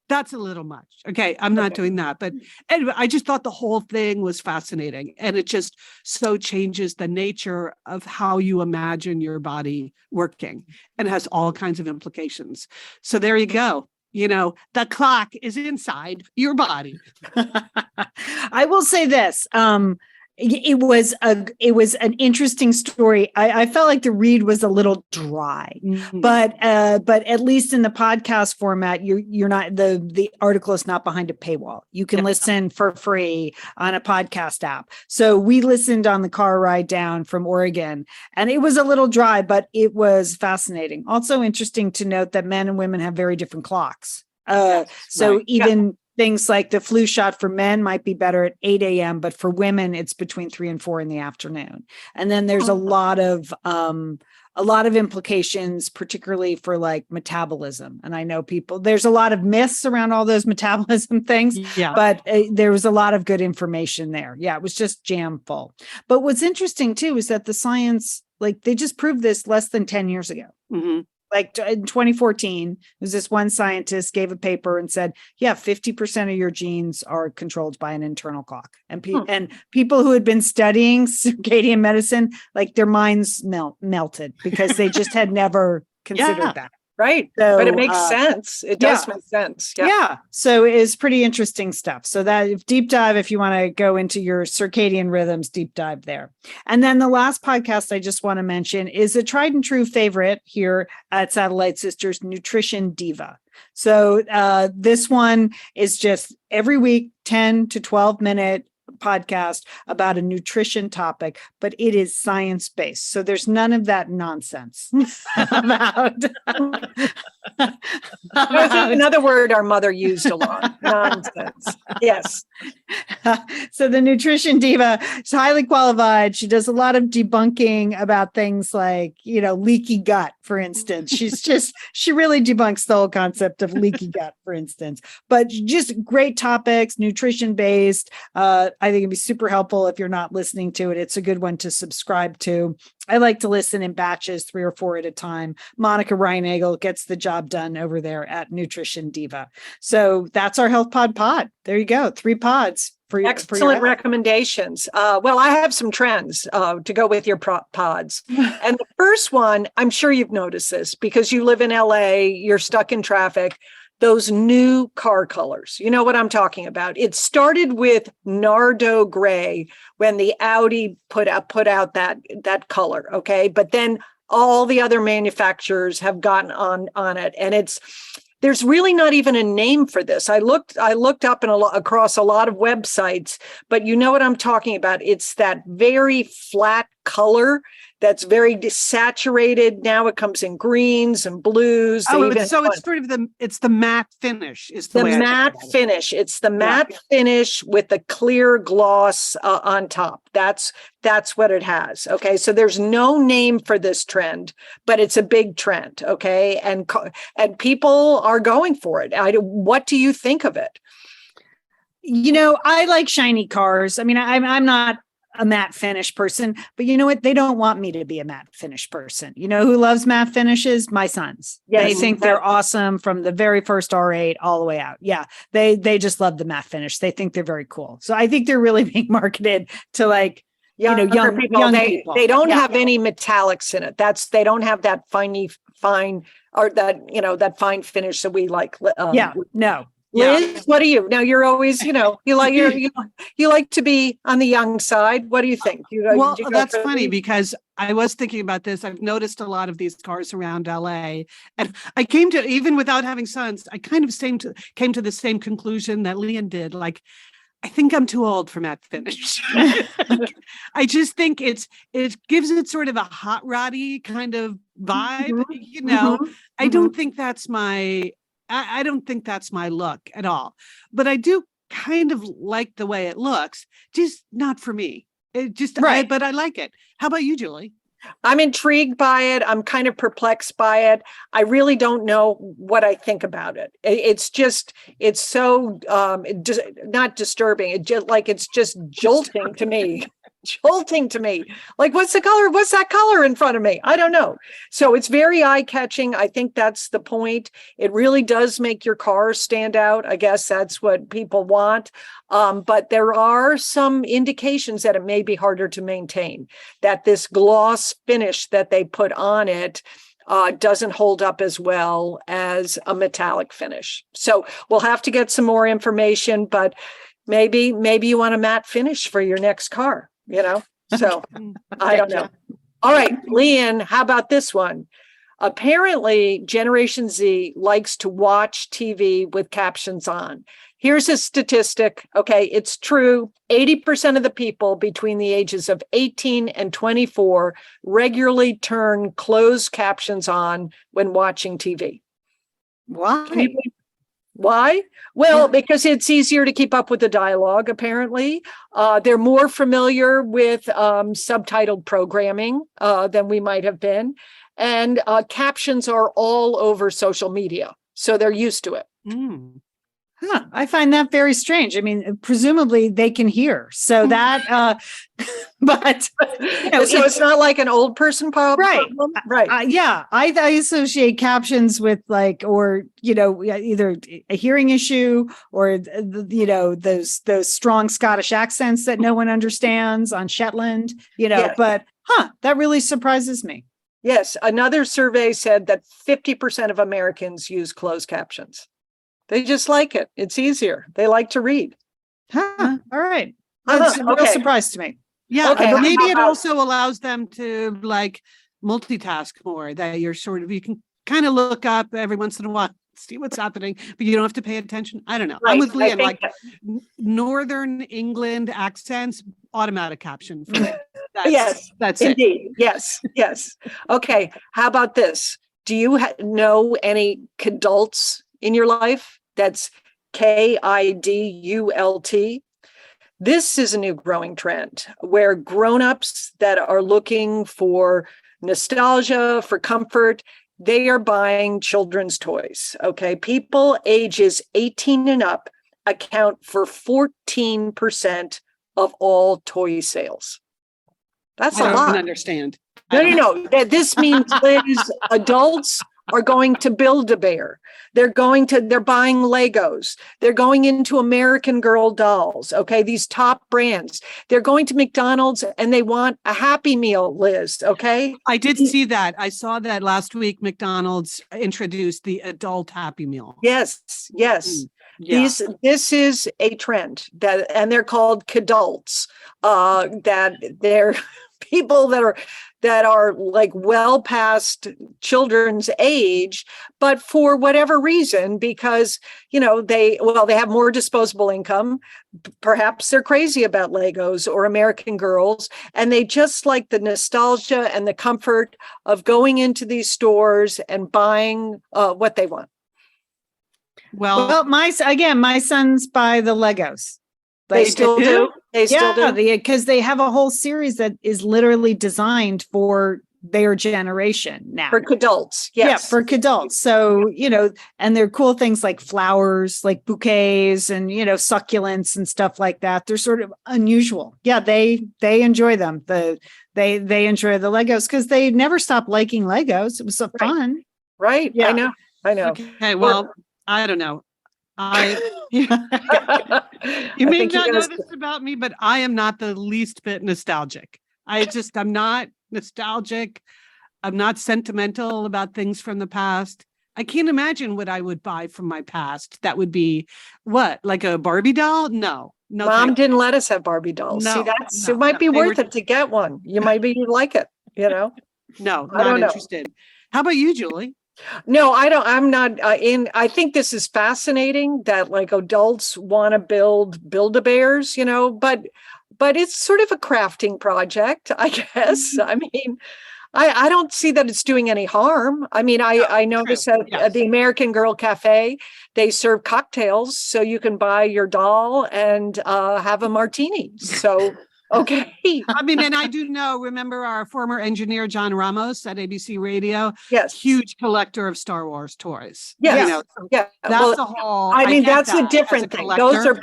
That's a little much. Okay, I'm not doing that. But anyway, I just thought the whole thing was fascinating. And it just so changes the nature of how you imagine your body working, and has all kinds of implications. So there you go. The clock is inside your body. I will say this. It was an interesting story. I felt like the read was a little dry, but at least in the podcast format, you're not, the article is not behind a paywall. You can listen for free on a podcast app. So we listened on the car ride down from Oregon, and it was a little dry, but it was fascinating. Also interesting to note that men and women have very different clocks. Things like the flu shot for men might be better at 8 a.m., but for women, it's between 3 and 4 in the afternoon. And then there's a lot of implications, particularly for like metabolism. And I know there's a lot of myths around all those metabolism things, but there was a lot of good information there. Yeah, it was just jam full. But what's interesting too is that the science, like, they just proved this less than 10 years ago. Mm-hmm. Like in 2014, there's this one scientist gave a paper and said, 50% of your genes are controlled by an internal clock. And people who had been studying circadian medicine, like, their minds melted because they just had never considered that. Right. So, But it makes sense. It does make sense. Yeah. Yeah. So it's pretty interesting stuff. So that deep dive, if you want to go into your circadian rhythms, deep dive there. And then the last podcast I just want to mention is a tried and true favorite here at Satellite Sisters, Nutrition Diva. So this one is just every week, 10 to 12 minute podcast about a nutrition topic, but it is science-based. So there's none of that nonsense about another word our mother used a lot. Nonsense. Yes. So the nutrition diva is highly qualified. She does a lot of debunking about things like, leaky gut, for instance. She really debunks the whole concept of leaky gut, for instance, but just great topics, nutrition based. I think it'd be super helpful if you're not listening to it. It's a good one to subscribe to. I like to listen in batches, 3 or 4 at a time. Monica Reinagel gets the job done over there at Nutrition Diva. So that's our Health Pod. There you go. 3 pods for your excellent recommendations. Well, I have some trends to go with your pods. And the first one, I'm sure you've noticed this because you live in LA, you're stuck in traffic. Those new car colors. You know what I'm talking about. It started with Nardo gray when the Audi put out that color. Okay. But then all the other manufacturers have gotten on it. And there's really not even a name for this. I looked up across a lot of websites, but you know what I'm talking about. It's that very flat color that's very desaturated. Now it comes in greens and blues. It's sort of the matte finish. Is the matte finish. It's the matte finish with the clear gloss on top. That's what it has. Okay, so there's no name for this trend, but it's a big trend. Okay, and people are going for it. What do you think of it? I like shiny cars. I mean, I'm not a matte finish person, but you know what? They don't want me to be a matte finish person. You know who loves matte finishes? My sons. Yeah, they think they're awesome from the very first R8 all the way out. Yeah, they just love the matte finish. They think they're very cool. So I think they're really being marketed to young people. They don't have any metallics in it. They don't have that fine or that fine finish that we like. No. Liz, what do you? Now you're always, you like to be on the young side. What do you think? That's funny because I was thinking about this. I've noticed a lot of these cars around LA, and I came to, even without having sons, I kind of came to the same conclusion that Leon did. Like, I think I'm too old for matte finish. I just think it gives it sort of a hot roddy kind of vibe. I don't think that's I don't think that's my look at all, but I do kind of like the way it looks, just not for me. But I like it. How about you, Julie? I'm intrigued by it. I'm kind of perplexed by it. I really don't know what I think about it. It's so not disturbing. It's just jolting to me. Jolting to me. Like, what's the color? What's that color in front of me? I don't know. So it's very eye-catching. I think that's the point. It really does make your car stand out. I guess that's what people want. But there are some indications that it may be harder to maintain, that this gloss finish that they put on it doesn't hold up as well as a metallic finish. So we'll have to get some more information, but maybe you want a matte finish for your next car. So I don't know. All right, Leon, how about this one? Apparently, Generation Z likes to watch TV with captions on. Here's a statistic. Okay, it's true. 80% of the people between the ages of 18 and 24 regularly turn closed captions on when watching TV. Why? Well, because it's easier to keep up with the dialogue, apparently. They're more familiar with subtitled programming than we might have been. And captions are all over social media. So they're used to it. I find that very strange. I mean, presumably they can hear. So that, but so it's not like an old person problem, right? I associate captions with either a hearing issue or those strong Scottish accents that no one understands on Shetland. But that really surprises me. Yes, another survey said that 50% of Americans use closed captions. They just like it. It's easier. They like to read. Huh. All right. That's a real Okay. surprise to me. Yeah, Okay, but maybe how it about- also allows them to like multitask more, that you're sort of, you can kind of look up every once in a while, see what's happening, but you don't have to pay attention. I don't know. I'm Right, with I Leanne, think like Northern England accents, automatic caption for me. That's, Yes, that's it. indeed. Yes, yes. Okay, how about this? Do you know any Kidults in your life? That's Kidult. This is a new growing trend where grown-ups that are looking for nostalgia, for comfort, they are buying children's toys. Okay, people ages 18 and up account for 14% of all toy sales. That's I a don't lot. understand. No. This means, Liz, adults are going to Build-A-Bear. They're buying Legos. They're going into American Girl dolls. Okay. These top brands. They're going to McDonald's and they want a Happy Meal, Liz. Okay. I did see that. I saw that last week. McDonald's introduced the adult Happy Meal. Yes. Yeah. This is a trend and they're called Kidults. That they're people that are like well past children's age, but for whatever reason, because they have more disposable income. Perhaps they're crazy about Legos or American Girls, and they just like the nostalgia and the comfort of going into these stores and buying what they want. Well, my sons buy the Legos. They still do. They still do. Because they have a whole series that is literally designed for their generation now. For Kidults, yes. Yeah, for Kidults. So, and they're cool things like flowers, like bouquets and, succulents and stuff like that. They're sort of unusual. Yeah, they enjoy them. They enjoy the Legos because they never stopped liking Legos. It was so fun. Right. Yeah. I know. okay. Well, I don't know. You may not know this about me, but I am not the least bit nostalgic. I'm not nostalgic. I'm not sentimental about things from the past. I can't imagine what I would buy from my past. That would be what? Like a Barbie doll? No. Mom didn't let us have Barbie dolls. No, See, it might be worth it to get one. You might like it, No, not interested. How about you, Julie? No, I don't. I'm not I think this is fascinating that like adults want to Build-A-Bears, but it's sort of a crafting project, I guess. I mean, I don't see that it's doing any harm. I mean, I noticed at the American Girl Cafe, they serve cocktails, so you can buy your doll and have a martini. So okay. I mean, and I do know, remember our former engineer, John Ramos at ABC Radio? Yes. Huge collector of Star Wars toys. Yes. That's a whole. I mean, that's a that different thing. Those are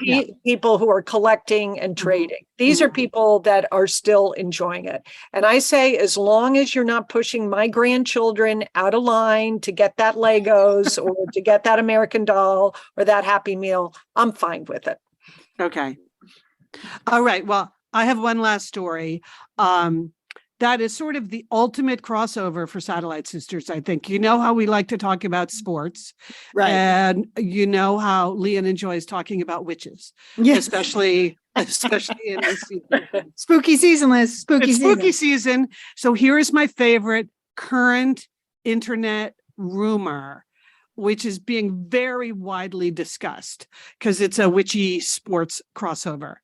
people who are collecting and trading. These are people that are still enjoying it. And I say, as long as you're not pushing my grandchildren out of line to get that Legos or to get that American doll or that Happy Meal, I'm fine with it. Okay. All right. Well, I have one last story. That is sort of the ultimate crossover for Satellite Sisters, I think. You know how we like to talk about sports. Right. And you know how Leanne enjoys talking about witches. Yes. Especially in this season. Spooky season, Liz. Spooky season. So here is my favorite current internet rumor, which is being very widely discussed because it's a witchy sports crossover.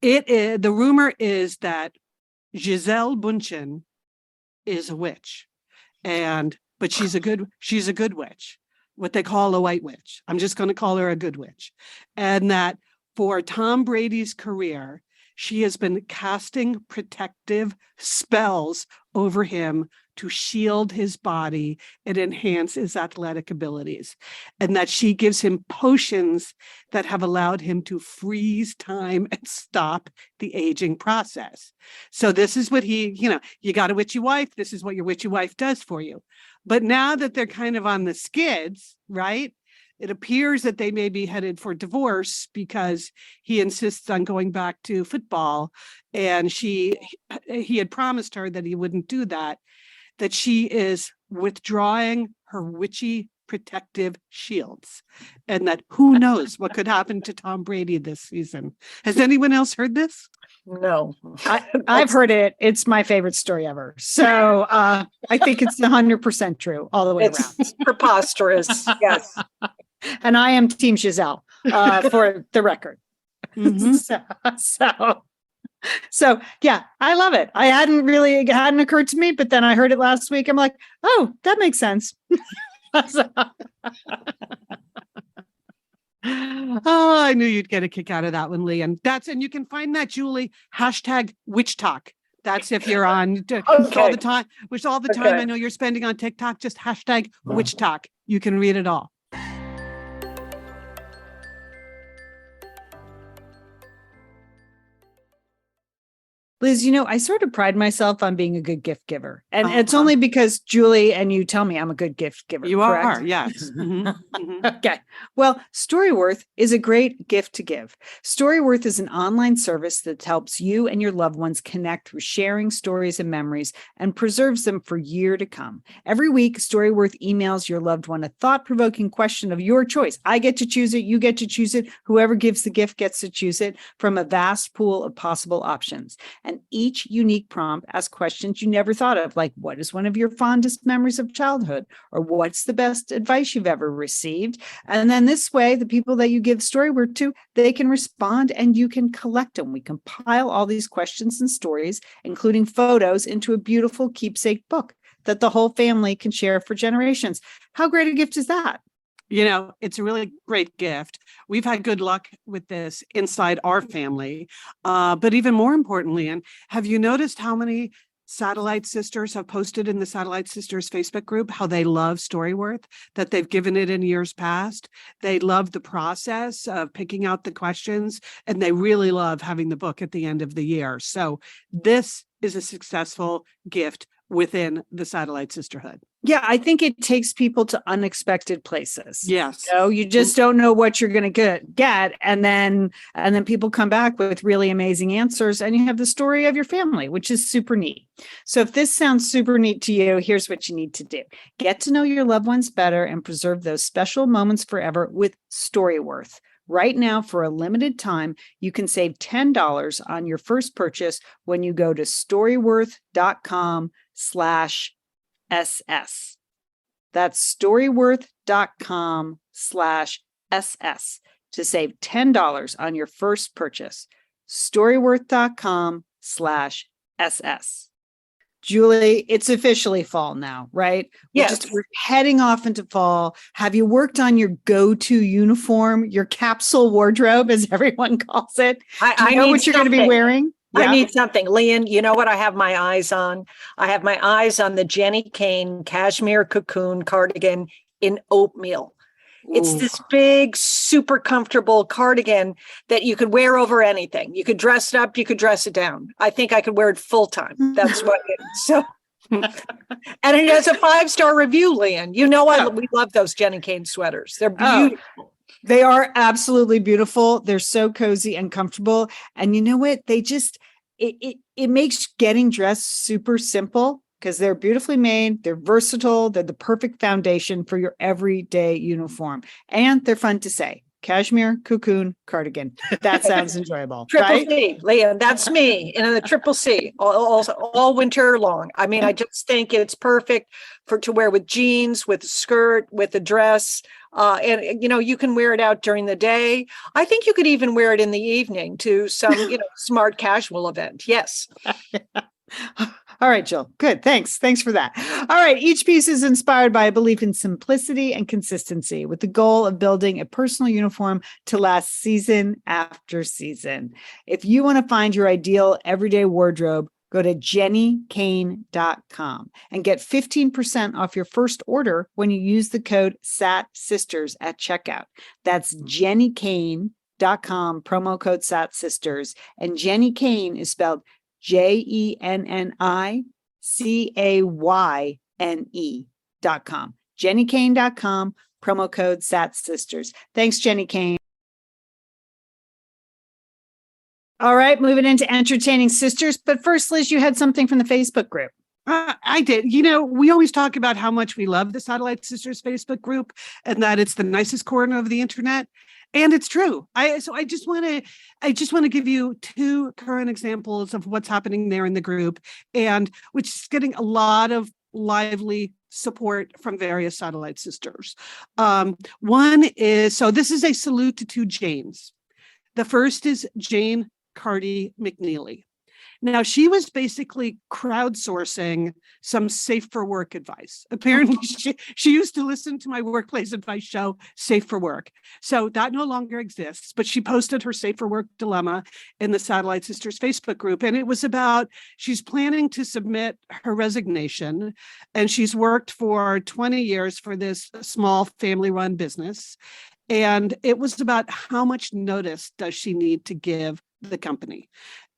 The rumor is that Giselle Bundchen is a witch, but she's a good witch, what they call a white witch. I'm just going to call her a good witch. And that for Tom Brady's career, she has been casting protective spells over him to shield his body and enhance his athletic abilities, and that she gives him potions that have allowed him to freeze time and stop the aging process. So this is what you got a witchy wife. This is what your witchy wife does for you. But now that they're kind of on the skids, right? It appears that they may be headed for divorce because he insists on going back to football, and he had promised her that he wouldn't do that. that she is withdrawing her witchy protective shields, and that who knows what could happen to Tom Brady this season. Has anyone else heard this? No. I've heard it. It's my favorite story ever. So I think it's 100% true all the way around. It's preposterous. Yes. And I am Team Giselle for the record. Mhm. So yeah, I love it. It hadn't occurred to me, but then I heard it last week. I'm like, oh, that makes sense. Oh, I knew you'd get a kick out of that one, Lee. And you can find that, Julie, #witch talk. That's if you're on all the time, which all the time I know you're spending on TikTok, just #witch talk. You can read it all. Liz, I sort of pride myself on being a good gift giver. And it's only because Julie and you tell me I'm a good gift giver. You correct? are, yes. Mhm, mhm. Okay. Well, Storyworth is a great gift to give. Storyworth is an online service that helps you and your loved ones connect through sharing stories and memories and preserves them for years to come. Every week, Storyworth emails your loved one a thought-provoking question of your choice. I get to choose it. You get to choose it. Whoever gives the gift gets to choose it from a vast pool of possible options. And each unique prompt asks questions you never thought of, like what is one of your fondest memories of childhood? Or what's the best advice you've ever received? And then this way, the people that you give Storyworth to, they can respond and you can collect them. We compile all these questions and stories, including photos, into a beautiful keepsake book that the whole family can share for generations. How great a gift is that? It's a really great gift. We've had good luck with this inside our family. But even more importantly, and have you noticed how many Satellite Sisters have posted in the Satellite Sisters Facebook group how they love Storyworth, that they've given it in years past? They love the process of picking out the questions, and they really love having the book at the end of the year. So this is a successful gift within the Satellite Sisterhood. Yeah, I think it takes people to unexpected places. Yes. You just don't know what you're going to get. And then people come back with really amazing answers and you have the story of your family, which is super neat. So if this sounds super neat to you, here's what you need to do. Get to know your loved ones better and preserve those special moments forever with Storyworth. Right now, for a limited time, you can save $10 on your first purchase when you go to storyworth.com/SS. That's storyworth.com/SS to save $10 on your first purchase. Storyworth.com/SS. Julie, it's officially fall now, right? Yes. We're heading off into fall. Have you worked on your go-to uniform, your capsule wardrobe, as everyone calls it? I know need what you're going to be something. wearing? I need something. Leon, you know what I have my eyes on? I have my eyes on the Jenny Kane cashmere cocoon cardigan in oatmeal. It's this big, super comfortable cardigan that you could wear over anything. You could dress it up, you could dress it down. I think I could wear it full time. That's what it is. So, and it has a 5-star review, Leon. We love those Jenny Kane sweaters. They're beautiful. They are absolutely beautiful. They're so cozy and comfortable. And you know what? They just, it makes getting dressed super simple because they're beautifully made. They're versatile. They're the perfect foundation for your everyday uniform. And they're fun to say. Cashmere, cocoon, cardigan. That sounds enjoyable. Triple right? C, Leon, that's me in the triple C all winter long. I mean, I just think it's perfect to wear with jeans, with a skirt, with a dress. And you can wear it out during the day. I think you could even wear it in the evening to some, smart casual event. Yes. All right, Jill. Good. Thanks. Thanks for that. All right. Each piece is inspired by a belief in simplicity and consistency with the goal of building a personal uniform to last season after season. If you want to find your ideal everyday wardrobe, go to jennykane.com and get 15% off your first order when you use the code SATSisters at checkout. That's jennykane.com, promo code SATSisters. And Jenny Kane is spelled JENNICAYNE.com. JennyKane.com, promo code SATSisters. Thanks, Jenny Kane. All right, moving into entertaining sisters. But first, Liz, you had something from the Facebook group. I did. You know, we always talk about how much we love the Satellite Sisters Facebook group and that it's the nicest corner of the internet. And it's true. I just want to give you two current examples of what's happening there in the group, and which is getting a lot of lively support from various Satellite Sisters. One is, so this is a salute to two Janes. The first is Jane Carty McNeely. Now, she was basically crowdsourcing some safe for work advice. Apparently, she used to listen to my workplace advice show, Safe for Work. So that no longer exists, but she posted her Safe for Work dilemma in the Satellite Sisters Facebook group. And it was about, she's planning to submit her resignation, and she's worked for 20 years for this small family-run business. And it was about how much notice does she need to give the company.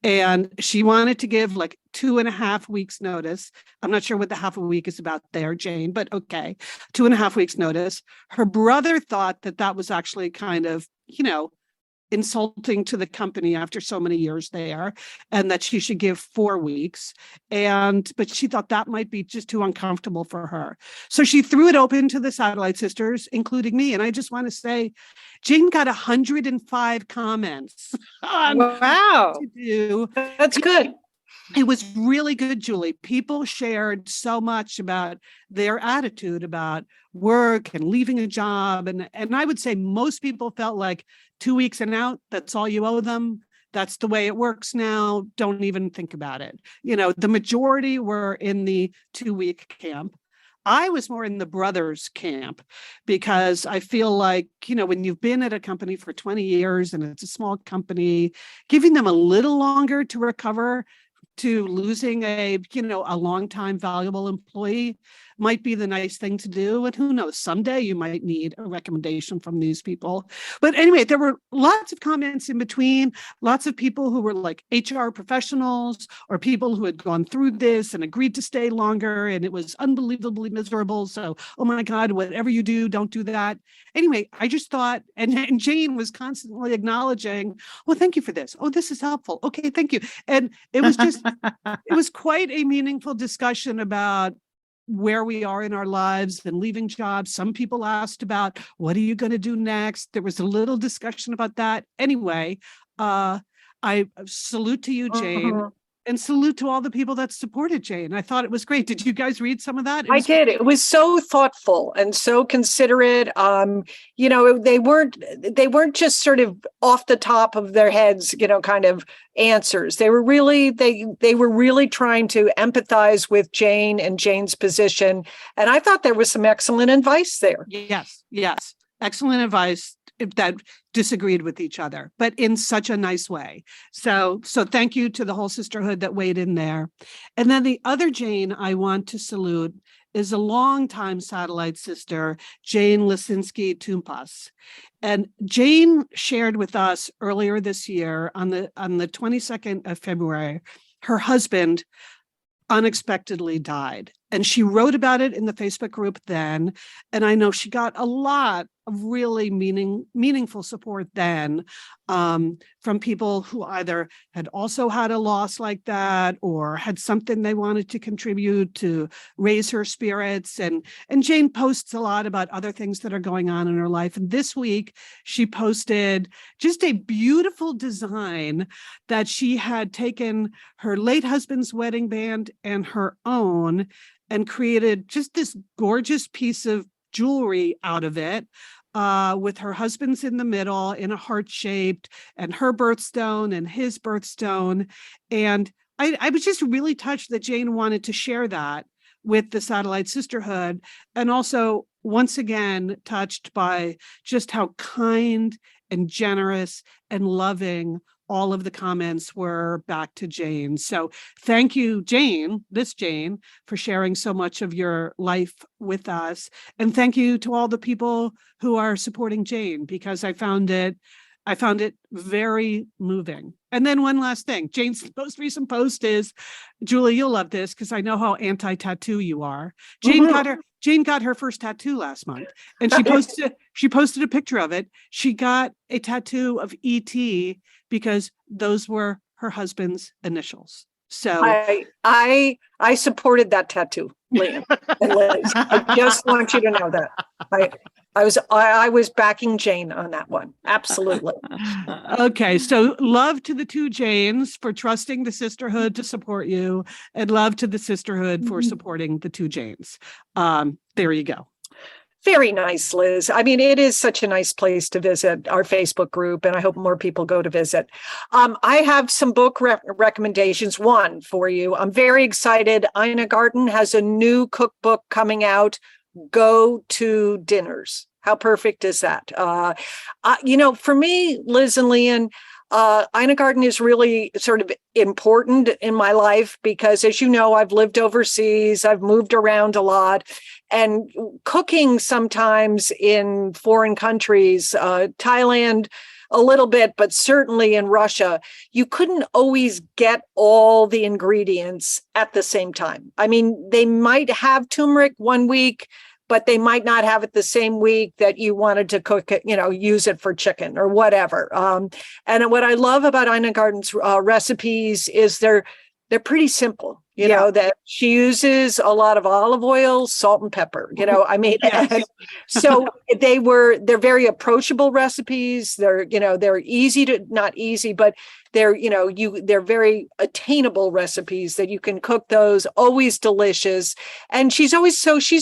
And she wanted to give like 2.5 weeks notice. I'm not sure what the half a week is about there, Jane, but okay, 2.5 weeks notice. Her brother thought that that was actually kind of, you know, insulting to the company after so many years there, and that she should give 4 weeks. But she thought that might be just too uncomfortable for her. So she threw it open to the Satellite Sisters, including me. And I just want to say, Jane got 105 comments on Wow. what to do. That's good. It was really good, Julie. People shared so much about their attitude about work and leaving a job. And I would say most people felt like 2 weeks and out, that's all you owe them. That's the way it works now. Don't even think about it. You know, the majority were in the 2-week camp. I was more in the brothers camp because I feel like, you know, when you've been at a company for 20 years and it's a small company, giving them a little longer to recover to losing a longtime valuable employee might be the nice thing to do. And who knows, someday you might need a recommendation from these people. But anyway, there were lots of comments in between, lots of people who were like HR professionals or people who had gone through this and agreed to stay longer. And it was unbelievably miserable. So, oh my God, whatever you do, don't do that. Anyway, I just thought, and Jane was constantly acknowledging, well, thank you for this. Oh, this is helpful. Okay, thank you. And it was just, it was quite a meaningful discussion about where we are in our lives and leaving jobs. Some people asked about, what are you going to do next? There was a little discussion about that. Anyway, I salute to you, Jane, and salute to all the people that supported Jane. I thought it was great. Did you guys read some of that? I did. It was so thoughtful and so considerate. You know, they weren't just sort of off the top of their heads, you know, kind of answers. They were really, they were really trying to empathize with Jane and Jane's position. And I thought there was some excellent advice there. Yes. Excellent advice that disagreed with each other, but in such a nice way. So thank you to the whole sisterhood that weighed in there. And then the other Jane I want to salute is a longtime Satellite Sister, Jane Lisinski Tumpas. And Jane shared with us earlier this year on the 22nd of February, her husband unexpectedly died. And she wrote about it in the Facebook group then. And I know she got a lot of really meaningful support then from people who either had also had a loss like that or had something they wanted to contribute to raise her spirits. And Jane posts a lot about other things that are going on in her life. And this week, she posted just a beautiful design that she had taken her late husband's wedding band and her own and created just this gorgeous piece of jewelry out of it, with her husband's in the middle in a heart-shaped, and her birthstone and his birthstone. And I was just really touched that Jane wanted to share that with the Satellite Sisterhood, and also once again touched by just how kind and generous and loving all of the comments were back to Jane. So thank you, Jane, for sharing so much of your life with us. And thank you to all the people who are supporting Jane, because I found it very moving. And then one last thing, Jane's most recent post is, Julie, you'll love this because I know how anti-tattoo you are. Jane got her first tattoo last month, and she posted a picture of it. She got a tattoo of E.T. because those were her husband's initials. So I supported that tattoo, Liam and Liz. I just want you to know that. I was backing Jane on that one. Absolutely. okay, so love to the two Janes for trusting the sisterhood to support you, and love to the sisterhood for supporting the two Janes. There you go. Very nice, Liz. I mean, it is such a nice place to visit, our Facebook group, and I hope more people go to visit. I have some book recommendations. One for you. I'm very excited. Ina Garten has a new cookbook coming out, Go to Dinners. How perfect is that? For me, Liz and Leon, Ina Garten is really sort of important in my life because, as you know, I've lived overseas, I've moved around a lot, and cooking sometimes in foreign countries, Thailand a little bit, but certainly in Russia, you couldn't always get all the ingredients at the same time. I mean, they might have turmeric one week, but they might not have it the same week that you wanted to cook it, use it for chicken or whatever. And what I love about Ina Garten's recipes is they're pretty simple, that she uses a lot of olive oil, salt and pepper, I mean, so they're very approachable recipes. They're easy to, not easy, but they're very attainable recipes that you can cook those, always delicious. And she's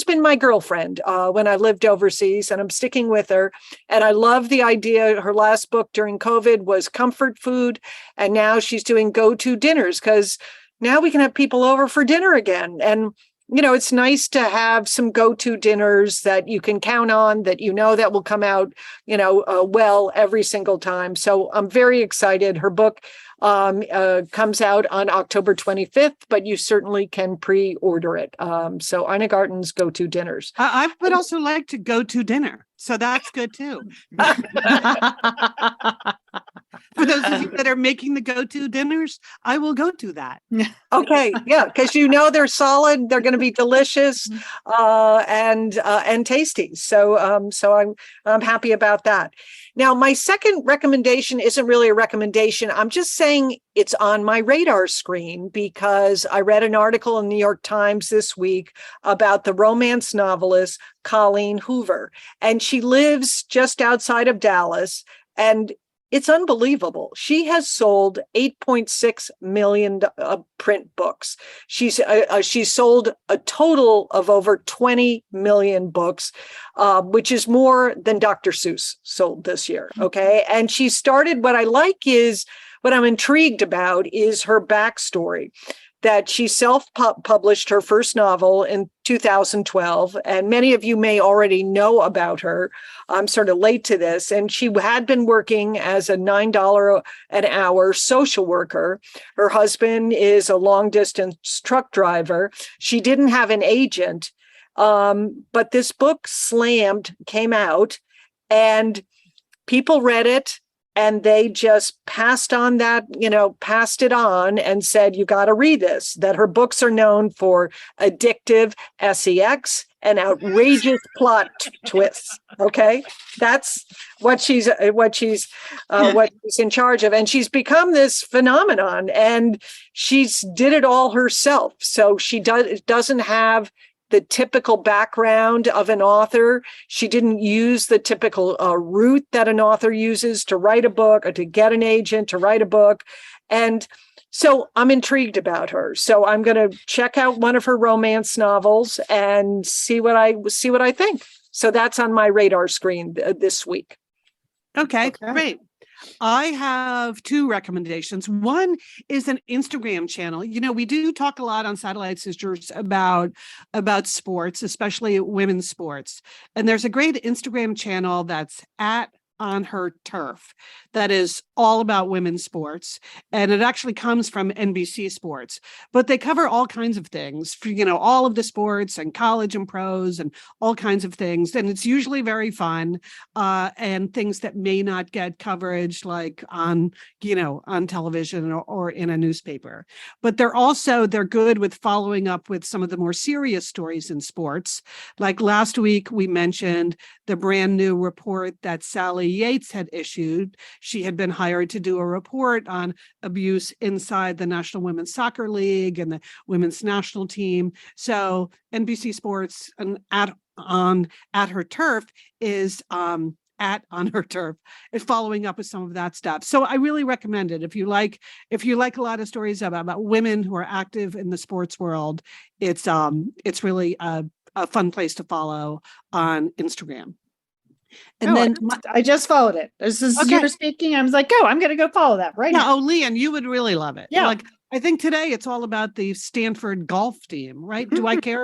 been my girlfriend when I lived overseas, and I'm sticking with her. And I love the idea. Her last book during COVID was comfort food. And now she's doing go-to dinners because now we can have people over for dinner again. And it's nice to have some go-to dinners that you can count on, that that will come out, well every single time. So I'm very excited. Her book comes out on October 25th, but you certainly can pre-order it. So Ina Garten's Go-To Dinners. I would also like to go to dinner. So that's good too. For those of you that are making the go-to dinners, I will go to that. Okay, yeah, because they're solid, they're going to be delicious and tasty. So I'm happy about that. Now, my second recommendation isn't really a recommendation. I'm just saying it's on my radar screen because I read an article in the New York Times this week about the romance novelist Colleen Hoover, and she lives just outside of Dallas, and it's unbelievable. She has sold 8.6 million print books. She's sold a total of over 20 million books, which is more than Dr. Seuss sold this year. Okay. And she started, what I'm intrigued about is her backstory, that she self-published her first novel in 2012. And many of you may already know about her. I'm sort of late to this. And she had been working as a $9 an hour social worker. Her husband is a long-distance truck driver. She didn't have an agent. But this book came out, and people read it. And they just passed it on and said, you got to read this, that her books are known for addictive sex and outrageous plot twists. Okay. That's what she's in charge of. And she's become this phenomenon, and she's did it all herself. So she doesn't have the typical background of an author. She didn't use the typical route that an author uses to write a book or to get an agent to write a book. And so I'm intrigued about her. So I'm going to check out one of her romance novels and see what I think. So that's on my radar screen this week. Okay, great. I have two recommendations. One is an Instagram channel. We do talk a lot on Satellite Sisters about sports, especially women's sports. And there's a great Instagram channel that's On Her Turf that is all about women's sports. And it actually comes from NBC Sports, but they cover all kinds of things, all of the sports and college and pros and all kinds of things. And it's usually very fun and things that may not get coverage like on television or in a newspaper. But they're good with following up with some of the more serious stories in sports. Like last week, we mentioned the brand new report that Sally Shelley Yates had issued. She had been hired to do a report on abuse inside the National Women's Soccer League and the women's national team. So NBC Sports and at her turf is on her turf is following up with some of that stuff. So I really recommend it. If you like a lot of stories about women who are active in the sports world, it's really a fun place to follow on Instagram. And then I just followed it. This is Okay. you were speaking. I was like, I'm going to go follow that right now. Leanne, you would really love it. Yeah. Like, I think today it's all about the Stanford golf team, right? Do I care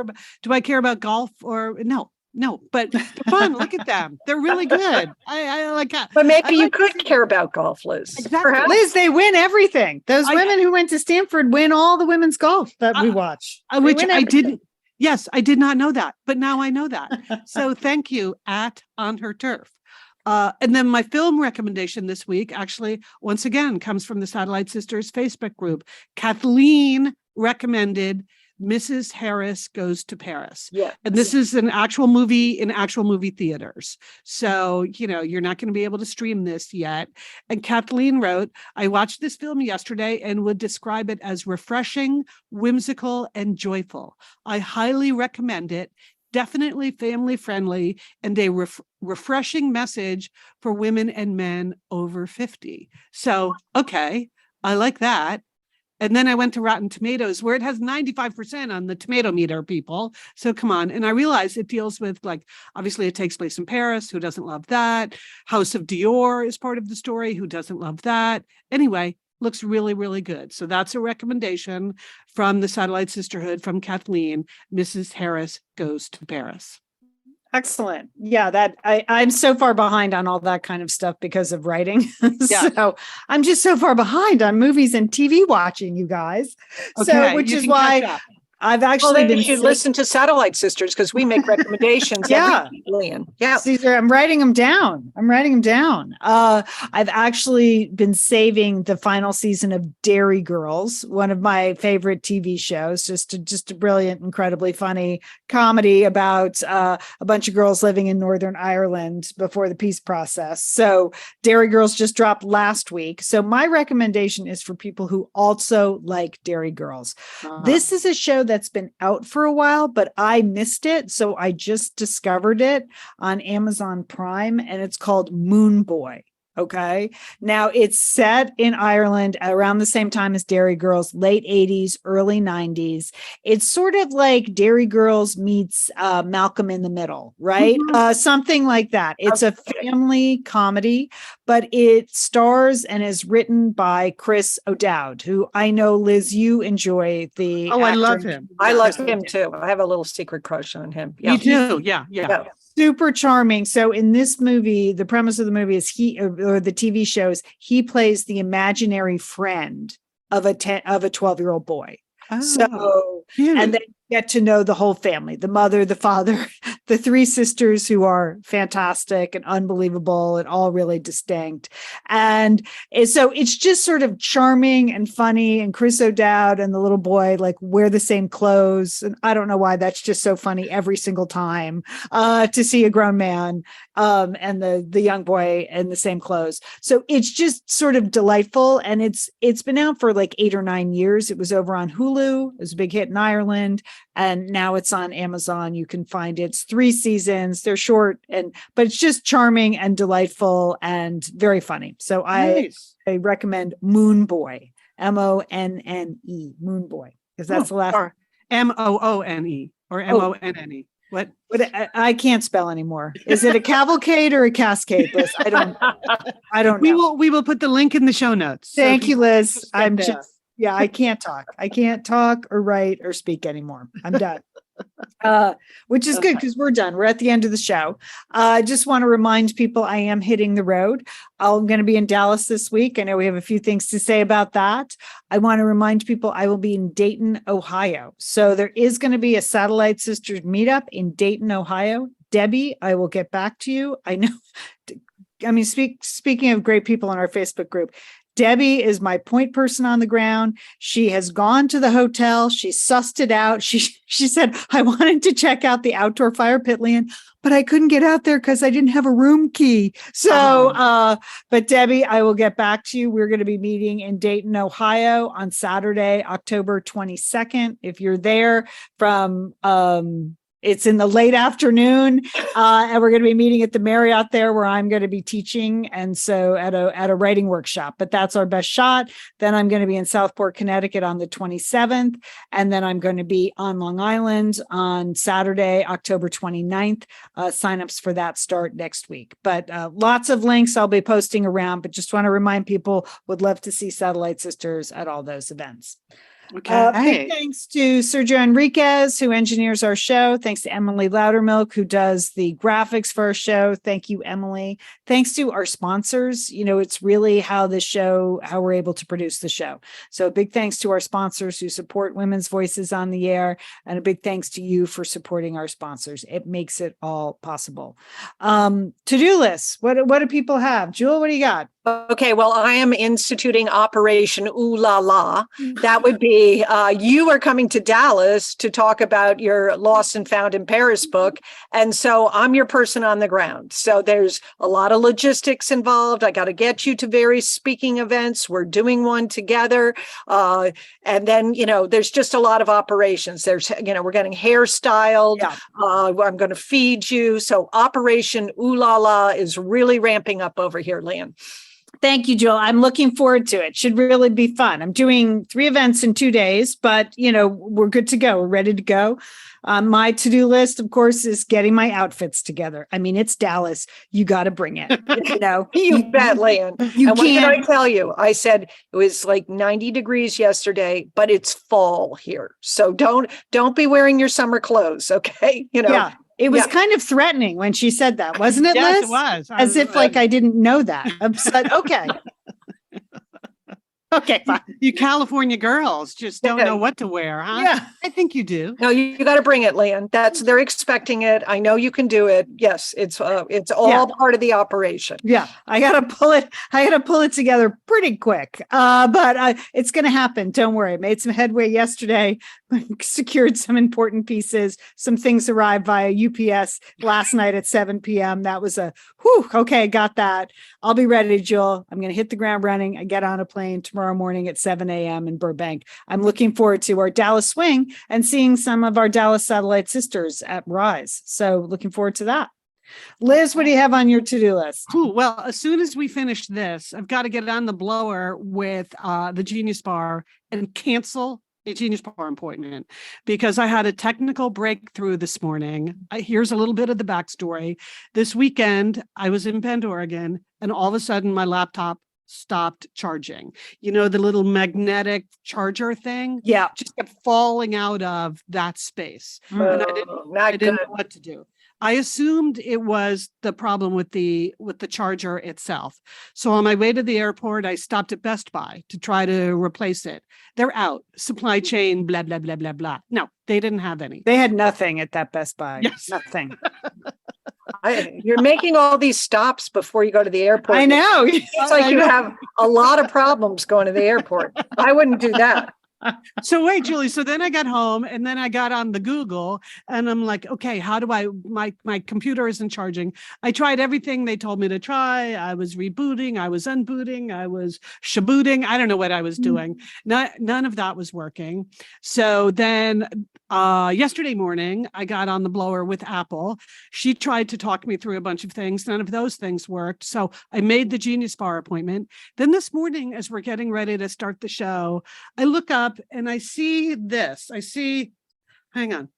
about golf or no, but they're fun. Look at them. They're really good. I like that. But maybe you like could care about golf, Liz. Exactly. Perhaps. Liz, they win everything. Those I- women who went to Stanford win all the women's golf that we watch. They Which win I everything. didn't. Yes, I did not know that, but now I know that. So thank you at On Her Turf. And then my film recommendation this week, actually, once again, comes from the Satellite Sisters Facebook group. Kathleen recommended Mrs. Harris Goes to Paris. Yeah. And this is an actual movie in actual movie theaters. So, you're not going to be able to stream this yet. And Kathleen wrote, I watched this film yesterday and would describe it as refreshing, whimsical, and joyful. I highly recommend it. Definitely family friendly and a refreshing message for women and men over 50. So, okay, I like that. And then I went to Rotten Tomatoes, where it has 95% on the tomato meter, people. So come on. And I realized it deals with, obviously it takes place in Paris. Who doesn't love that? House of Dior is part of the story. Who doesn't love that? Anyway, looks really, really good. So that's a recommendation from the Satellite Sisterhood from Kathleen. Mrs. Harris Goes to Paris. Excellent. Yeah, that I'm so far behind on all that kind of stuff because of writing. Yeah. So I'm just so far behind on movies and TV watching, you guys. So which you is can why catch up. I've Well, actually then been you should listen to Satellite Sisters because we make recommendations. Yeah. every week, Lillian. Yeah. Caesar, I'm writing them down. I've actually been saving the final season of Dairy Girls, one of my favorite TV shows, just a brilliant, incredibly funny comedy about a bunch of girls living in Northern Ireland before the peace process. So Dairy Girls just dropped last week. So my recommendation is for people who also like Dairy Girls. This is a show that's been out for a while, but I missed it. So I just discovered it on Amazon Prime and it's called Moon Boy. Okay. Now it's set in Ireland around the same time as Dairy Girls, late 80s, early 90s. It's sort of like Dairy Girls meets Malcolm in the Middle, right? Something like that. It's a family comedy, but it stars and is written by Chris O'Dowd, who I know, Liz, you enjoy the I actor. love him. I like him too. I have a little secret crush on him. Yeah. Me too. Yeah. Super charming. So in this movie, the premise of the movie is or the TV shows, he plays the imaginary friend of a 12-year-old boy. So, cute. and then get to know the whole family, the mother, the father, the three sisters who are fantastic and unbelievable and all really distinct. And so it's just sort of charming and funny. And Chris O'Dowd and the little boy wear the same clothes. And I don't know why that's just so funny every single time to see a grown man and the young boy in the same clothes. So it's just sort of delightful. And it's been out for 8 or 9 years. It was over on Hulu. It was a big hit in Ireland. And now it's on Amazon. You can find it. It's 3 seasons. They're short, but it's just charming and delightful and very funny. So Nice. I recommend Moon Boy, Monne, Moon Boy, because that's the last. Or Moone or Monne. What? But I can't spell anymore. Is it a cavalcade or a cascade, Liz? I don't know. We will put the link in the show notes. So Thank you, Liz. just I'm get just. Yeah, I can't talk. I can't talk or write or speak anymore. I'm done. Which is good because we're done. We're at the end of the show. I just want to remind people I am hitting the road. I'm going to be in Dallas this week. I know we have a few things to say about that. I want to remind people I will be in Dayton, Ohio. So there is going to be a Satellite Sisters meetup in Dayton, Ohio. Debbie, I will get back to you. I know. I mean, speaking of great people in our Facebook group, Debbie is my point person on the ground. She has gone to the hotel. She sussed it out. She said, I wanted to check out the outdoor fire pit, Leanne, but I couldn't get out there because I didn't have a room key. So, but Debbie, I will get back to you. We're going to be meeting in Dayton, Ohio on Saturday, October 22nd. If you're there from, it's in the late afternoon, and we're going to be meeting at the Marriott there, where I'm going to be teaching, and so at a writing workshop. But that's our best shot. Then I'm going to be in Southport, Connecticut on the 27th, and then I'm going to be on Long Island on Saturday, October 29th. Signups for that start next week. But lots of links I'll be posting around. But just want to remind people, would love to see Satellite Sisters at all those events. Okay. Big thanks to Sergio Enriquez, who engineers our show. Thanks to Emily Loudermilk, who does the graphics for our show. Thank you, Emily. Thanks to our sponsors. It's really how we're able to produce the show. So a big thanks to our sponsors who support Women's Voices on the air, and a big thanks to you for supporting our sponsors. It makes it all possible. To-do lists. What do people have? Jewel, what do you got? Okay, well, I am instituting Operation Ooh La La. That would be, you are coming to Dallas to talk about your Lost and Found in Paris book. And so I'm your person on the ground. So there's a lot of logistics involved. I got to get you to various speaking events. We're doing one together. And then, there's just a lot of operations. There's, we're getting hairstyled. Yeah. I'm going to feed you. So Operation Ooh La La is really ramping up over here, Leanne. Thank you, Joel. I'm looking forward to it. Should really be fun. I'm doing 3 events in 2 days, but we're good to go. We're ready to go. My to-do list, of course, is getting my outfits together. I mean, it's Dallas. You got to bring it. You bet, Leanne. You and what did I can't. tell you? I said it was like 90 degrees yesterday, but it's fall here. So don't be wearing your summer clothes, okay? Yeah. It was kind of threatening when she said that, wasn't it, Yes, Liz? it was. As if like I didn't know that. I'm said, okay. Okay, fine. You California girls just don't know what to wear, huh? Yeah. I think you do. No, you got to bring it, Leanne. They're expecting it. I know you can do it. Yes, it's all part of the operation. Yeah, I gotta pull it together pretty quick. But it's gonna happen. Don't worry. I made some headway yesterday. Secured some important pieces. Some things arrived via UPS last night at 7 p.m. That was okay, got that. I'll be ready, Jill. I'm gonna hit the ground running. I get on a plane tomorrow morning at 7 a.m. in Burbank. I'm looking forward to our Dallas swing and seeing some of our Dallas Satellite Sisters at Rise. So looking forward to that. Liz, what do you have on your to-do list? Cool. Well, as soon as we finish this, I've got to get on the blower with the Genius Bar and cancel a Genius Bar appointment because I had a technical breakthrough this morning. Here's a little bit of the backstory. This weekend, I was in Bend, Oregon, and all of a sudden my laptop stopped charging. The little magnetic charger thing? Yeah. Just kept falling out of that space. And I didn't know what to do. I assumed it was the problem with the charger itself. So on my way to the airport, I stopped at Best Buy to try to replace it. They're out. Supply chain, blah, blah, blah, blah, blah. No, they didn't have any. They had nothing at that Best Buy. Yes. Nothing. You're making all these stops before you go to the airport. I know. It's like you have a lot of problems going to the airport. I wouldn't do that. So wait, Julie. So then I got home and then I got on the Google and I'm like, okay, how do my computer isn't charging. I tried everything they told me to try. I was rebooting. I was unbooting. I was shabooting. I don't know what I was doing. None of that was working. So then yesterday morning, I got on the blower with Apple. She tried to talk me through a bunch of things. None of those things worked. So I made the Genius Bar appointment. Then this morning, as we're getting ready to start the show, I look up and I see this. Hang on.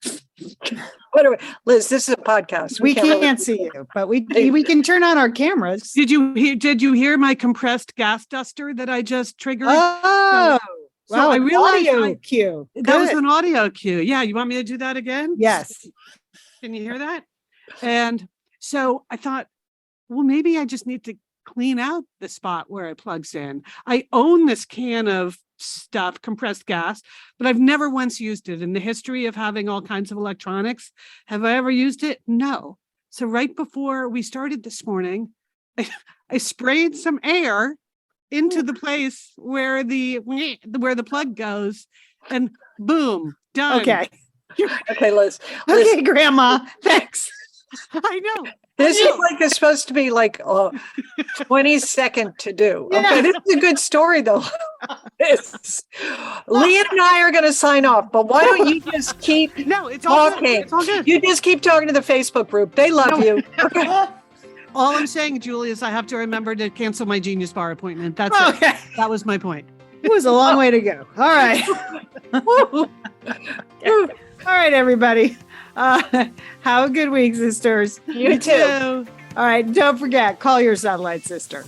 Liz, this is a podcast. We can't see you, but we can turn on our cameras. Did you hear my compressed gas duster that I just triggered? Oh, so I realized audio cue. That was an audio cue. Yeah. You want me to do that again? Yes. Can you hear that? And so I thought, well, maybe I just need to clean out the spot where it plugs in. I own this can of stuff, compressed gas, but I've never once used it in the history of having all kinds of electronics. Have I ever used it? No. So right before we started this morning, I sprayed some air into the place where the plug goes, and boom, done. Okay. Okay, Liz. Okay, Grandma. Thanks. I know. This is like it's supposed to be like 20-second to do. Okay, Yeah. this is a good story though. Leah and I are going to sign off, but why don't you just keep No, it's all good. talking? It's all good. You just keep talking to the Facebook group. They love you. Okay. All I'm saying, Julie, is I have to remember to cancel my Genius Bar appointment. That's it. Okay. That was my point. It was a long way to go. All right. All right, everybody. Have a good week, sisters. You too. All right. Don't forget, call your satellite sister.